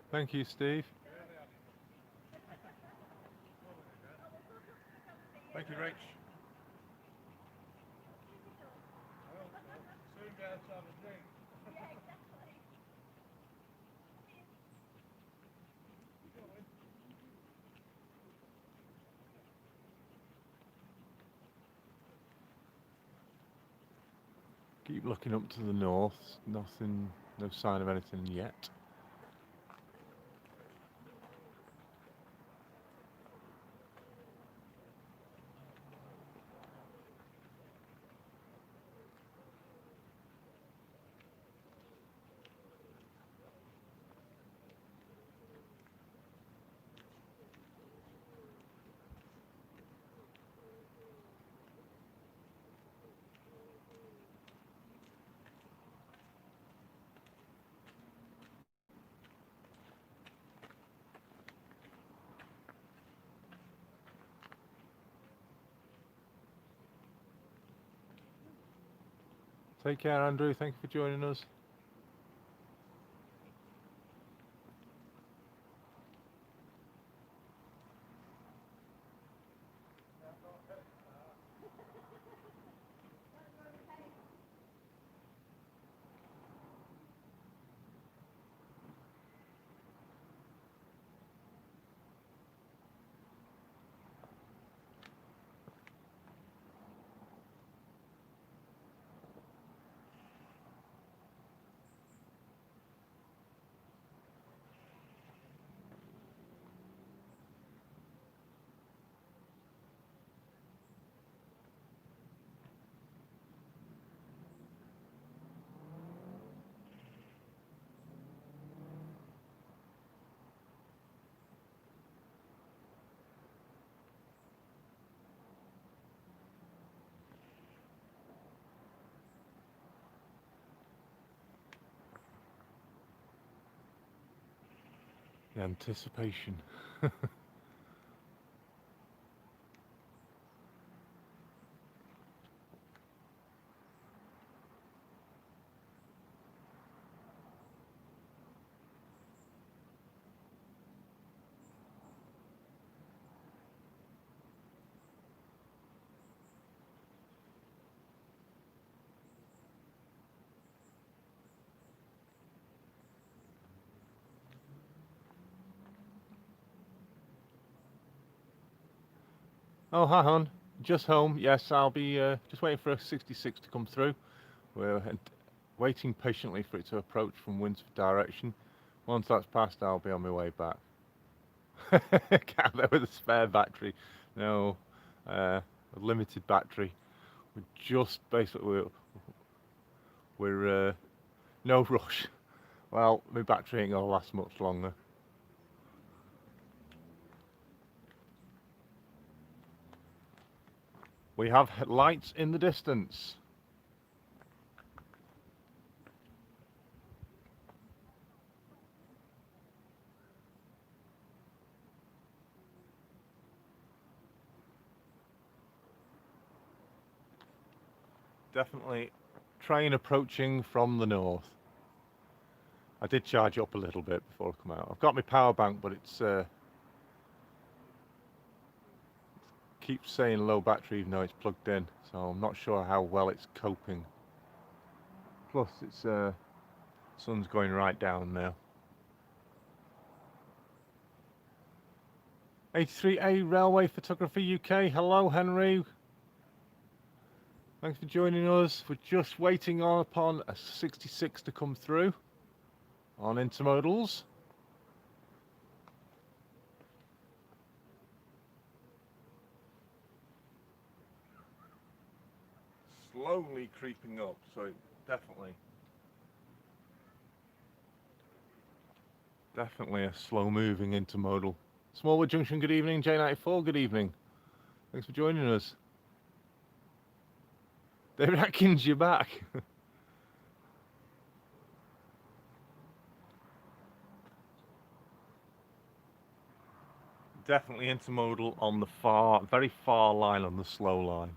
Thank you, Steve. Thank you, Rach. Soon be able to have a drink. Keep looking up to the north. Nothing, no sign of anything yet. Take care, Andrew. Thank you for joining us. The anticipation. Oh, hi, hon. Just home. Yes, I'll be just waiting for a 66 to come through. We're waiting patiently for it to approach from Winsford direction. Once that's passed, I'll be on my way back. Out there with a spare battery. No, a limited battery. We're just basically we're no rush. Well, my battery ain't gonna last much longer. We have lights in the distance. Definitely train approaching from the north. I did charge up a little bit before I come out. I've got my power bank, but it's keeps saying low battery even though it's plugged in, so I'm not sure how well it's coping. Plus, it's sun's going right down now. 83A Railway Photography UK. Hello, Henry. Thanks for joining us. We're just waiting upon a 66 to come through on intermodals. Slowly creeping up, so definitely a slow moving intermodal. Smallwood Junction, good evening. J94, good evening. Thanks for joining us. David Atkins, you're back. Definitely intermodal on the very far line on the slow line.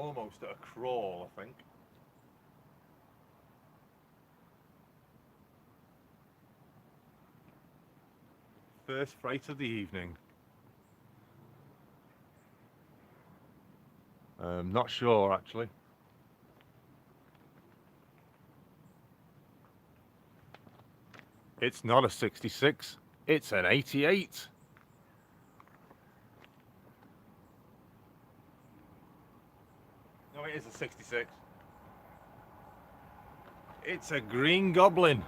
almost at a crawl, I think. First freight of the evening. Not sure actually. It's not a 66, it's an 88. No, it is a 66. It's a Green Goblin.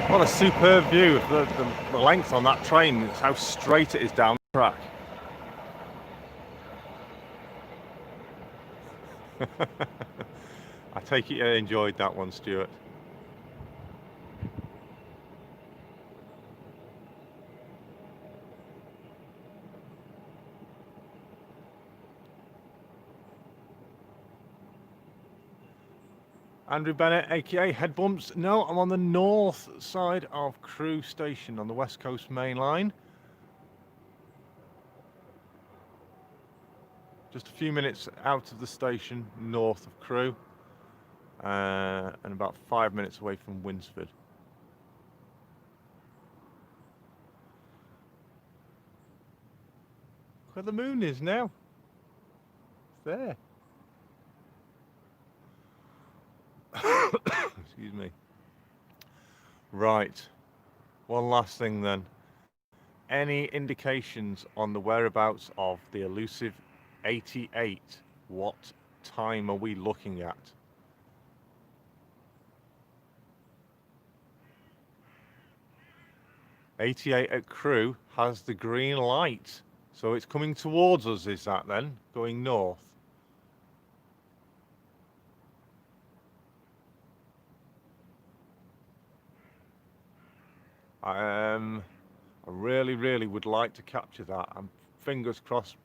What a superb view of the length on that train. It's how straight it is down the track. I take it you enjoyed that one, Stuart. Andrew Bennett, aka Head Bumps. No, I'm on the north side of Crewe Station on the West Coast Mainline. Just a few minutes out of the station, north of Crewe, and about 5 minutes away from Winsford. Look where the moon is now. It's there. Excuse me. Right. One last thing then. Any indications on the whereabouts of the elusive 88? What time are we looking at? '88 at Crewe has the green light. So it's coming towards us, is that then? Going north? I really would like to capture that. And fingers crossed.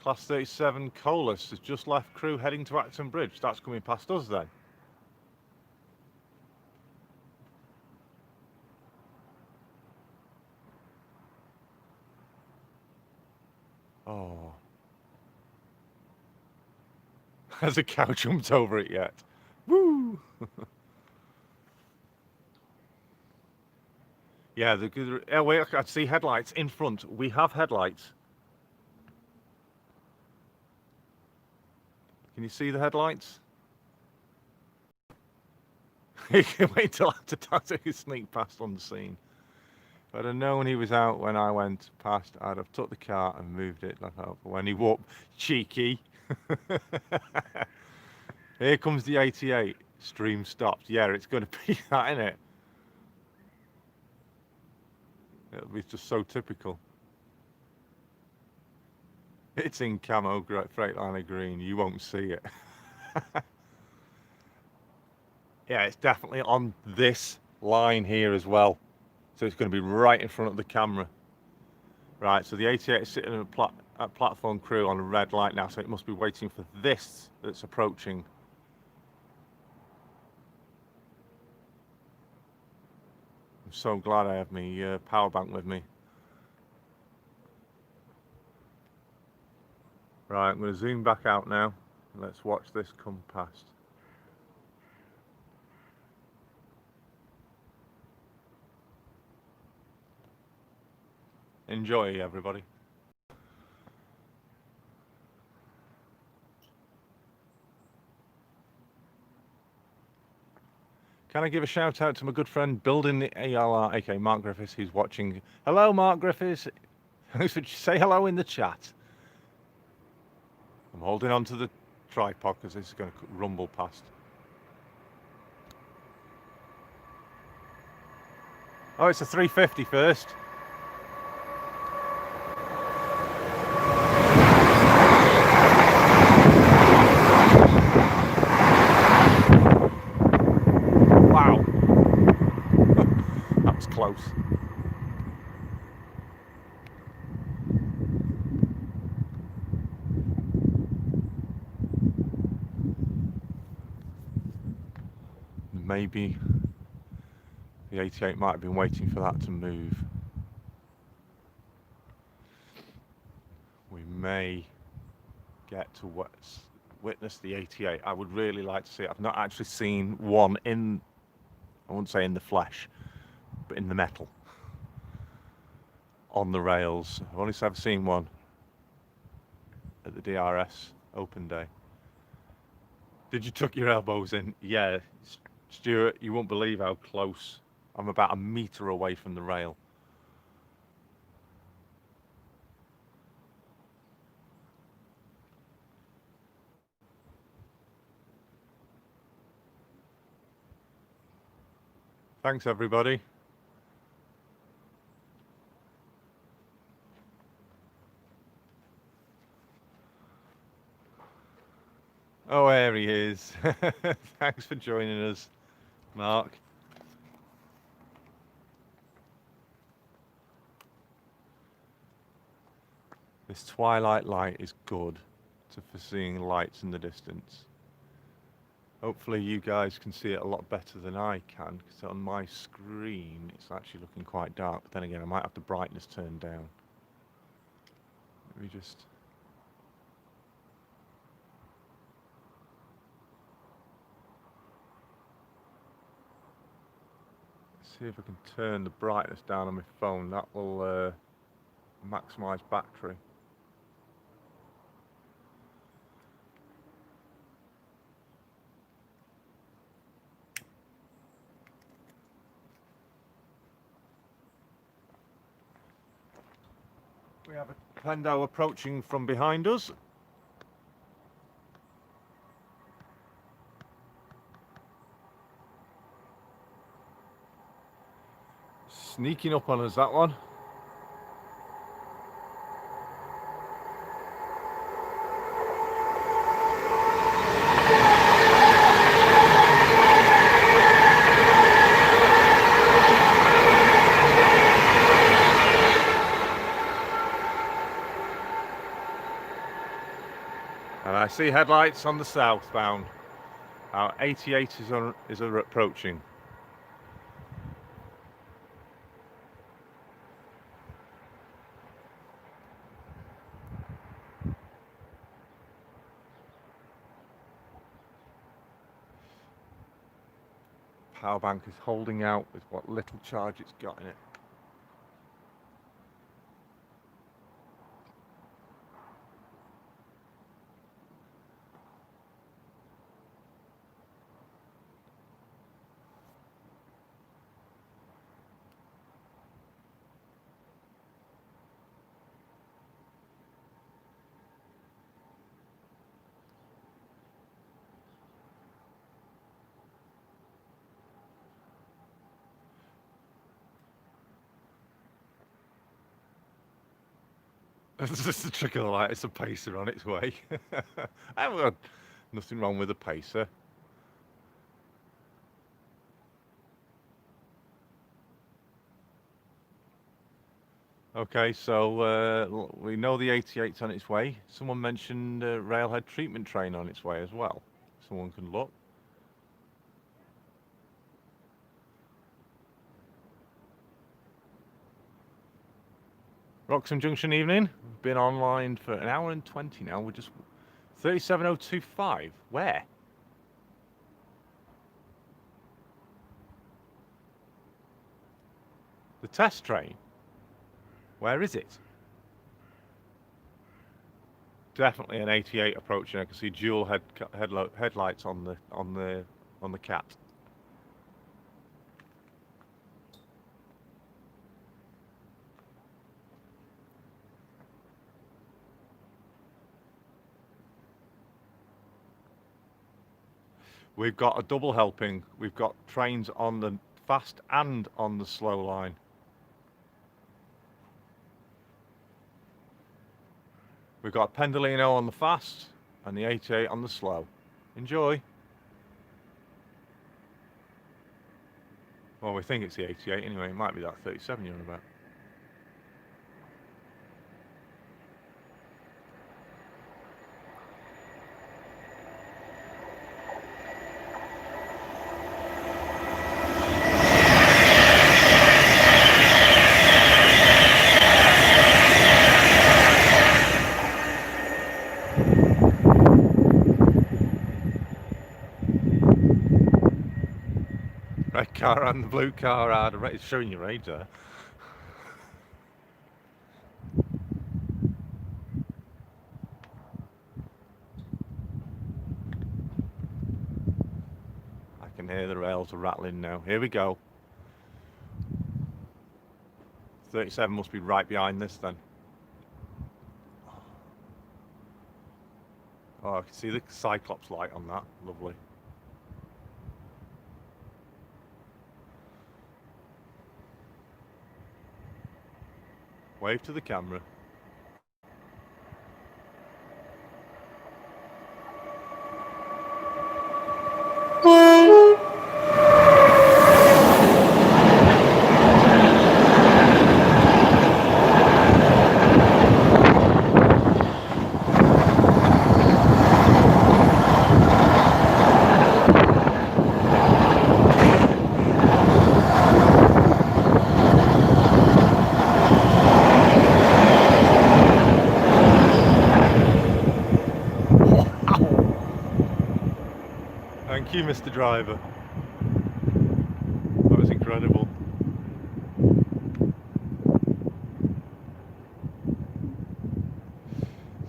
Class 37 Colas has just left Crewe heading to Acton Bridge. That's coming past us then. Oh. Has a cow jumped over it yet? Woo! Yeah, oh wait, I see headlights in front. We have headlights. Can you see the headlights? You can wait till after I take a sneak past on the scene. If I'd have known he was out when I went past, I'd have took the car and moved it like that. But when he walked, cheeky. Here comes the 88. Stream stopped. Yeah, it's going to be that, isn't it? It'll be just so typical. It's in camo, Freightliner green. You won't see it. Yeah, it's definitely on this line here as well. So it's going to be right in front of the camera. Right, so the 88 is sitting at platform Crewe on a red light now, so it must be waiting for this that's approaching. I'm so glad I have my power bank with me. Right, I'm going to zoom back out now. Let's watch this come past. Enjoy, everybody. Can I give a shout out to my good friend building the ALR, aka Mark Griffiths, who's watching. Hello, Mark Griffiths. Say hello in the chat. I'm holding on to the tripod because this is going to rumble past. Oh, it's a 350 first. Wow. That was close. Maybe the 88 might have been waiting for that to move. We may get to witness the 88. I would really like to see it. I've not actually seen one in, I wouldn't say in the flesh, but in the metal on the rails. I've only ever seen one at the DRS open day. Did you tuck your elbows in? Yeah, Stuart, you won't believe how close. I'm about a metre away from the rail. Thanks, everybody. Oh, there he is. Thanks for joining us, Mark. This twilight light is good for seeing lights in the distance. Hopefully you guys can see it a lot better than I can, because on my screen it's actually looking quite dark. But then again, I might have the brightness turned down. Let me just... see if I can turn the brightness down on my phone. That will maximize battery. We have a Pendo approaching from behind us. Sneaking up on us, that one. And I see headlights on the southbound. Our 88 is approaching. Power bank is holding out with what little charge it's got in it. It's just the trick of the light. It's a pacer on its way. I haven't got nothing wrong with a pacer. Okay, so we know the 88's on its way. Someone mentioned railhead treatment train on its way as well. Someone can look. Wroxham Junction evening. We've been online for an hour and 20 now. We're just 37025. Where? The test train. Where is it? Definitely an 88 approaching. I can see dual headlights on the cat. We've got a double helping. We've got trains on the fast and on the slow line. We've got Pendolino on the fast and the 88 on the slow. Enjoy. Well, we think it's the 88 anyway. It might be that 37 you're on about. Red car and the blue car are it's showing your age there. I can hear the rails are rattling now. Here we go. 37 must be right behind this then. Oh, I can see the Cyclops light on that. Lovely. Wave to the camera. Thank you, Mr. Driver. That was incredible.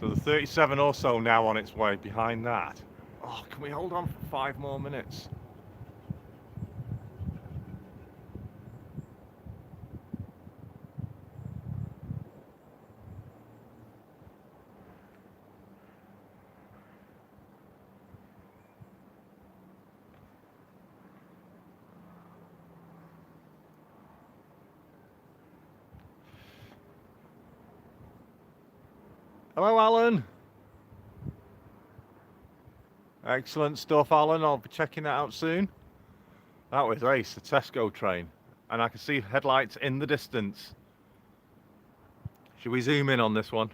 So the 37 also now on its way behind that. Oh, can we hold on for 5 more minutes? Hello, Alan. Excellent stuff, Alan. I'll be checking that out soon. That was ace, the Tesco train. And I can see headlights in the distance. Should we zoom in on this one?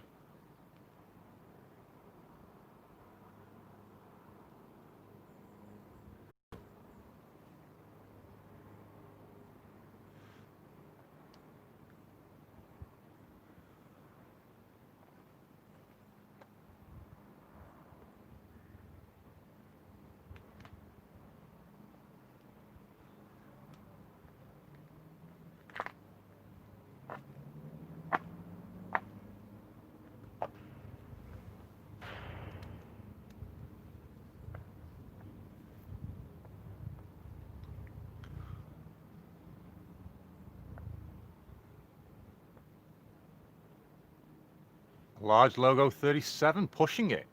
Large logo 37 pushing it.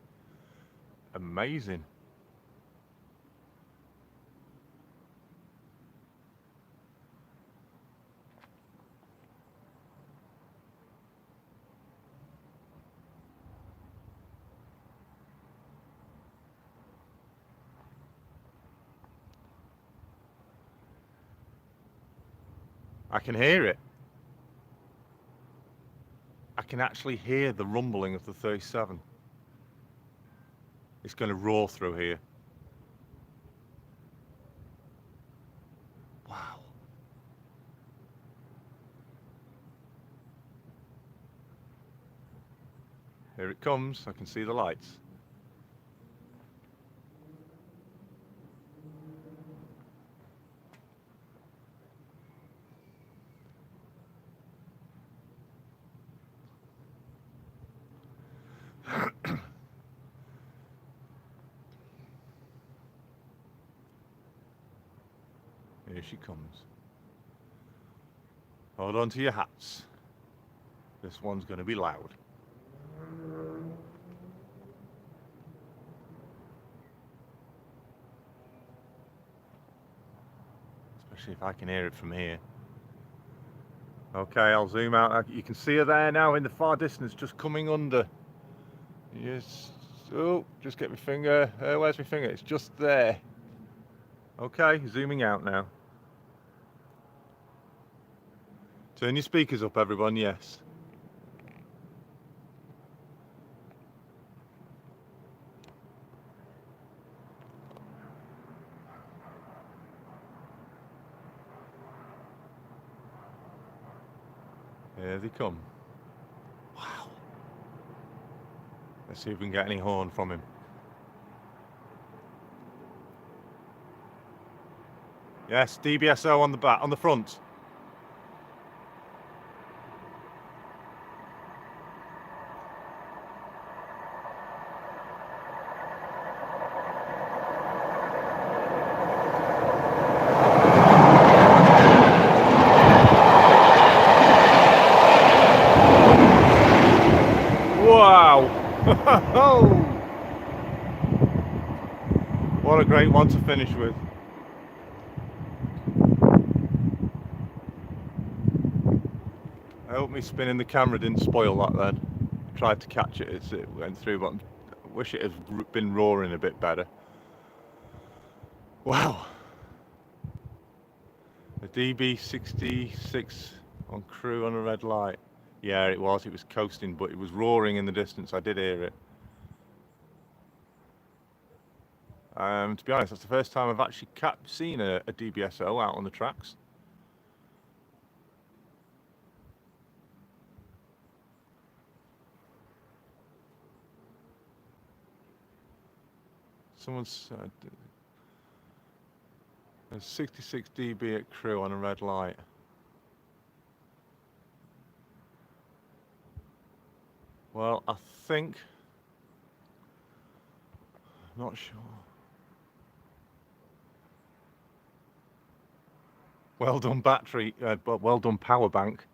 Amazing. I can hear it. I can actually hear the rumbling of the 37. It's going to roar through here. Wow. Here it comes. I can see the lights. Here she comes. Hold on to your hats. This one's going to be loud. actually, if I can hear it from here. Okay, I'll zoom out. You can see her there now in the far distance, just coming under. Yes. Oh, just get my finger. Where's my finger? It's just there. Okay, zooming out now. Turn your speakers up, everyone. Yes. Here they come. Wow. Let's see if we can get any horn from him. Yes, DBSO on the back, on the front. Wow! What a great one to finish with. I hope me spinning the camera didn't spoil that then. I tried to catch it as it went through, but I wish it had been roaring a bit better. Wow! A DB66 on Crewe on a red light. Yeah, it was coasting, but it was roaring in the distance. I did hear it. To be honest, that's the first time I've actually seen a DBSO out on the tracks. Someone's there's 66 dB at Crewe on a red light. Well, I think, I'm not sure. Well done battery, but well done power bank.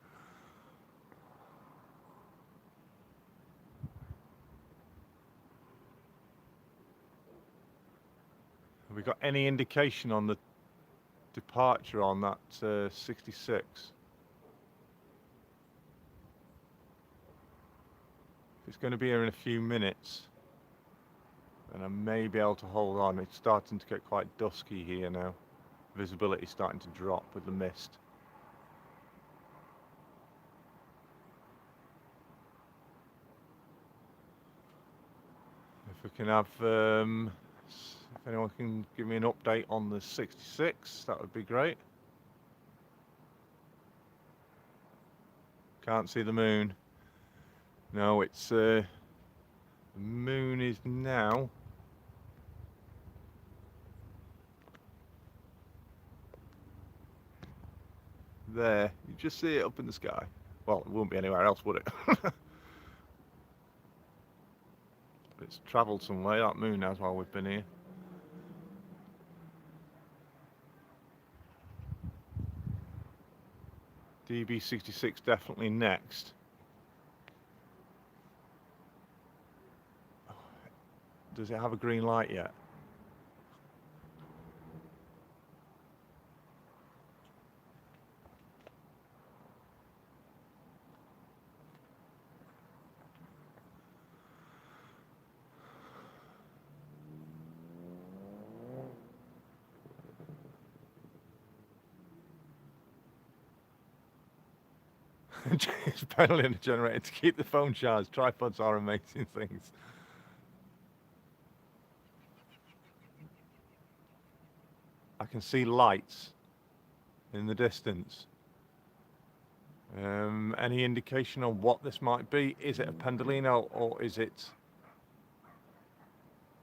Have we got any indication on the departure on that 66? If it's going to be here in a few minutes, then I may be able to hold on. It's starting to get quite dusky here now. Visibility starting to drop with the mist. If we can have, if anyone can give me an update on the 66, that would be great. Can't see the moon. No, it's the moon is now there. You just see it up in the sky. Well, it wouldn't be anywhere else, would it? It's travelled some way, that moon has, while we've been here. DB66 definitely next. Does it have a green light yet? It's pedaling a generator to keep the phone charged. Tripods are amazing things. I can see lights in the distance. Any indication on what this might be? Is it a Pendolino or is it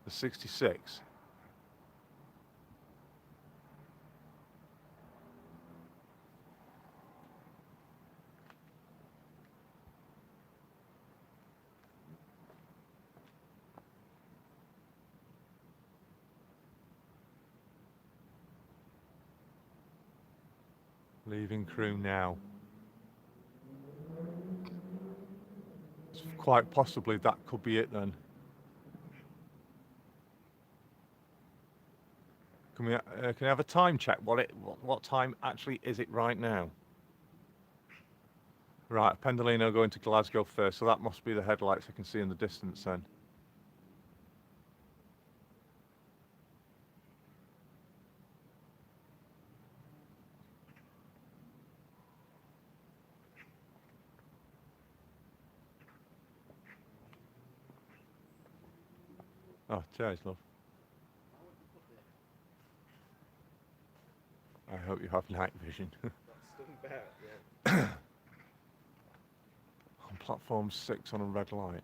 the 66? Leaving Crewe now. Quite possibly that could be it then. can I have a time check? What time actually is it right now? Right, Pendolino going to Glasgow first, so that must be the headlights I can see in the distance then. Oh, cheers, love. I hope you have night vision. On platform 6 on a red light.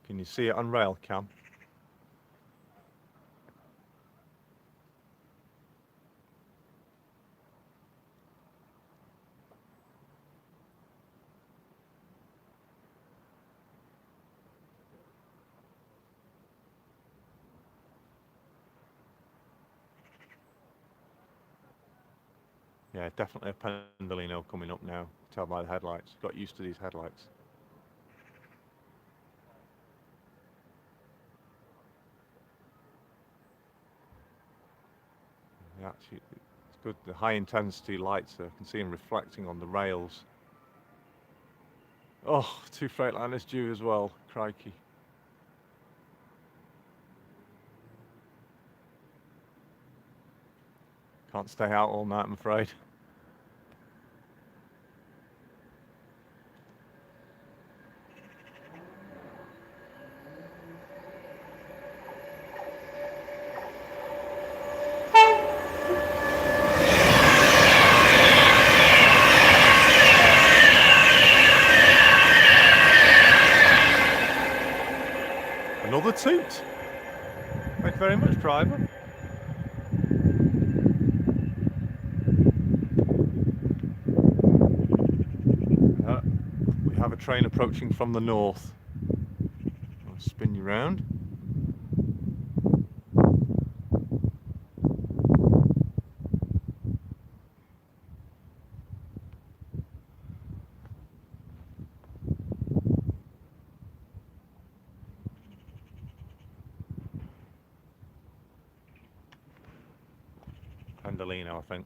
Can you see it on rail cam? Yeah, definitely a Pendolino coming up now. Tell by the headlights. Got used to these headlights. Yeah, actually, it's good. The high intensity lights I can see them reflecting on the rails. Oh, 2 Freightliners due as well. Crikey. Can't stay out all night, I'm afraid. Another toot. Thank you very much, driver. We have a train approaching from the north. I'll spin you round. Pendolino, I think.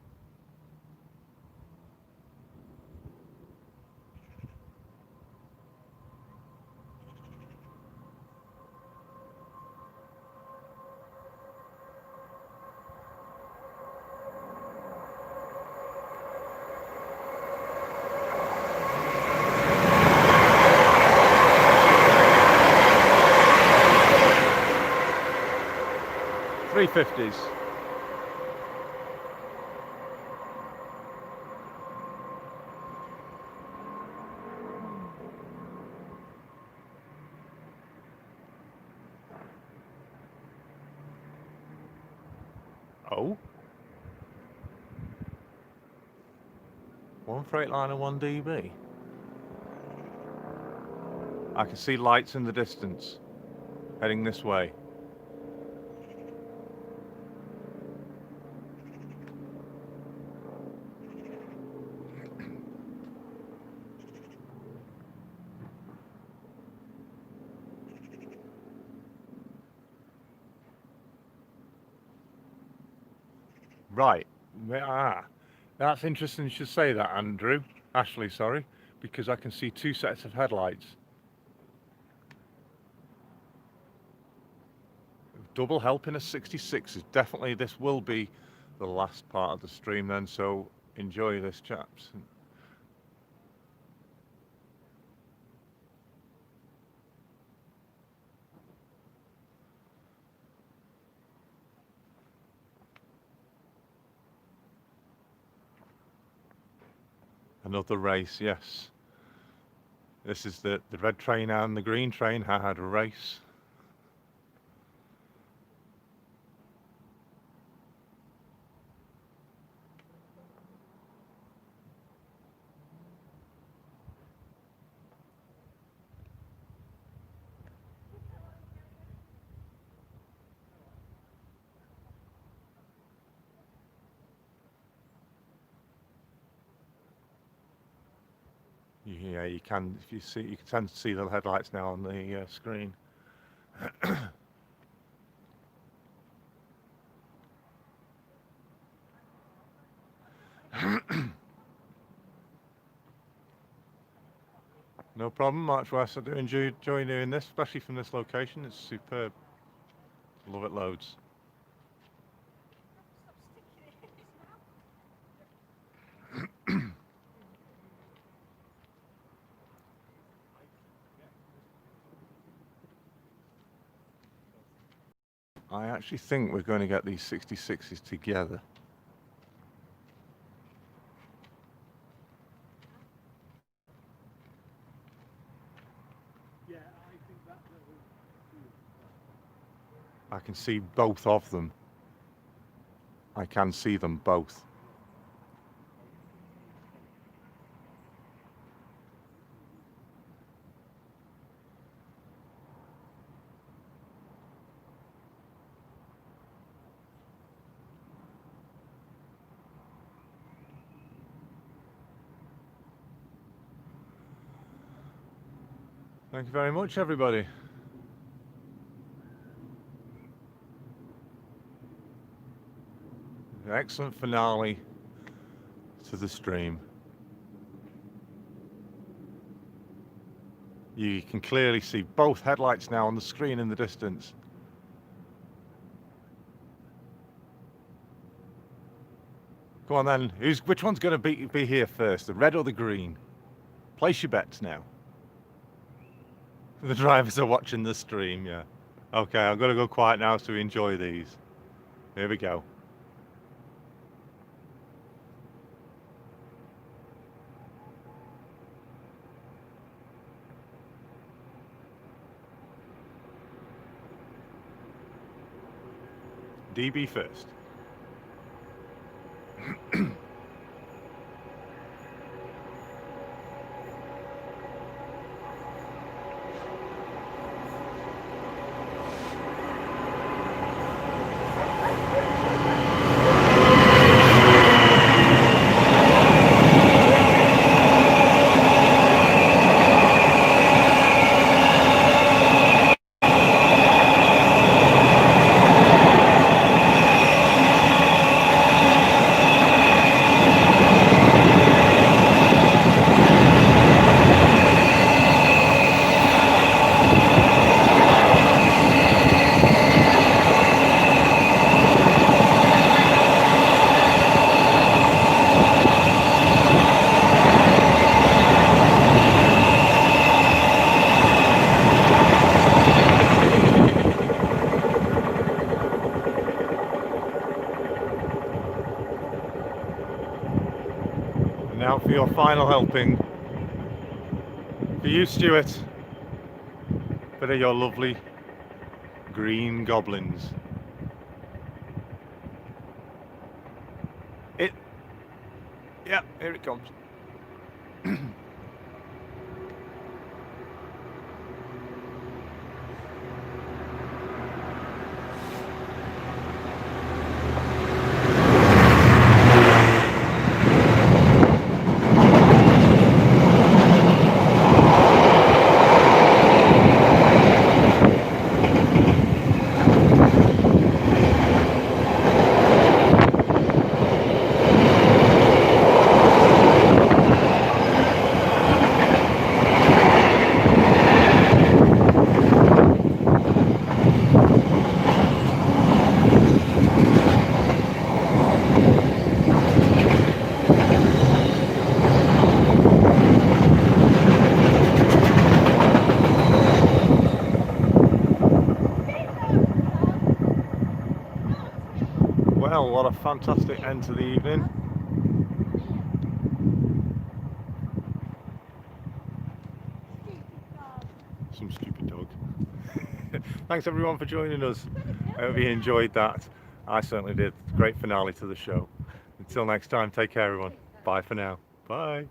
.350s. Oh. 1 Freightliner, 1 DB. I can see lights in the distance, heading this way. Right. That's interesting you should say that, Andrew. Ashley, sorry. Because I can see 2 sets of headlights. Double help in a 66 is definitely, this will be the last part of the stream then, so enjoy this, chaps. Another race, yes. This is the red train and the green train had a race. Yeah, you can. If you see, you can tend to see the headlights now on the screen. No problem, March West. I do enjoy doing this, especially from this location. It's superb. Love it loads. I actually think we're going to get these 66s together. Yeah, I think that will. I can see both of them. I can see them both. Thank you very much, everybody. An excellent finale to the stream. You can clearly see both headlights now on the screen in the distance. Come on then, which one's going to be here first, the red or the green? Place your bets now. The drivers are watching the stream, yeah. Okay, I'm going to go quiet now so we enjoy these. Here we go. DB first. Now for your final helping. For you, Stuart, bit of your lovely green goblins. Yeah, here it comes. Well, what a fantastic end to the evening. Some stupid dog. Thanks everyone for joining us. I hope you enjoyed that. I certainly did. Great finale to the show. Until next time, take care everyone. Bye for now. Bye.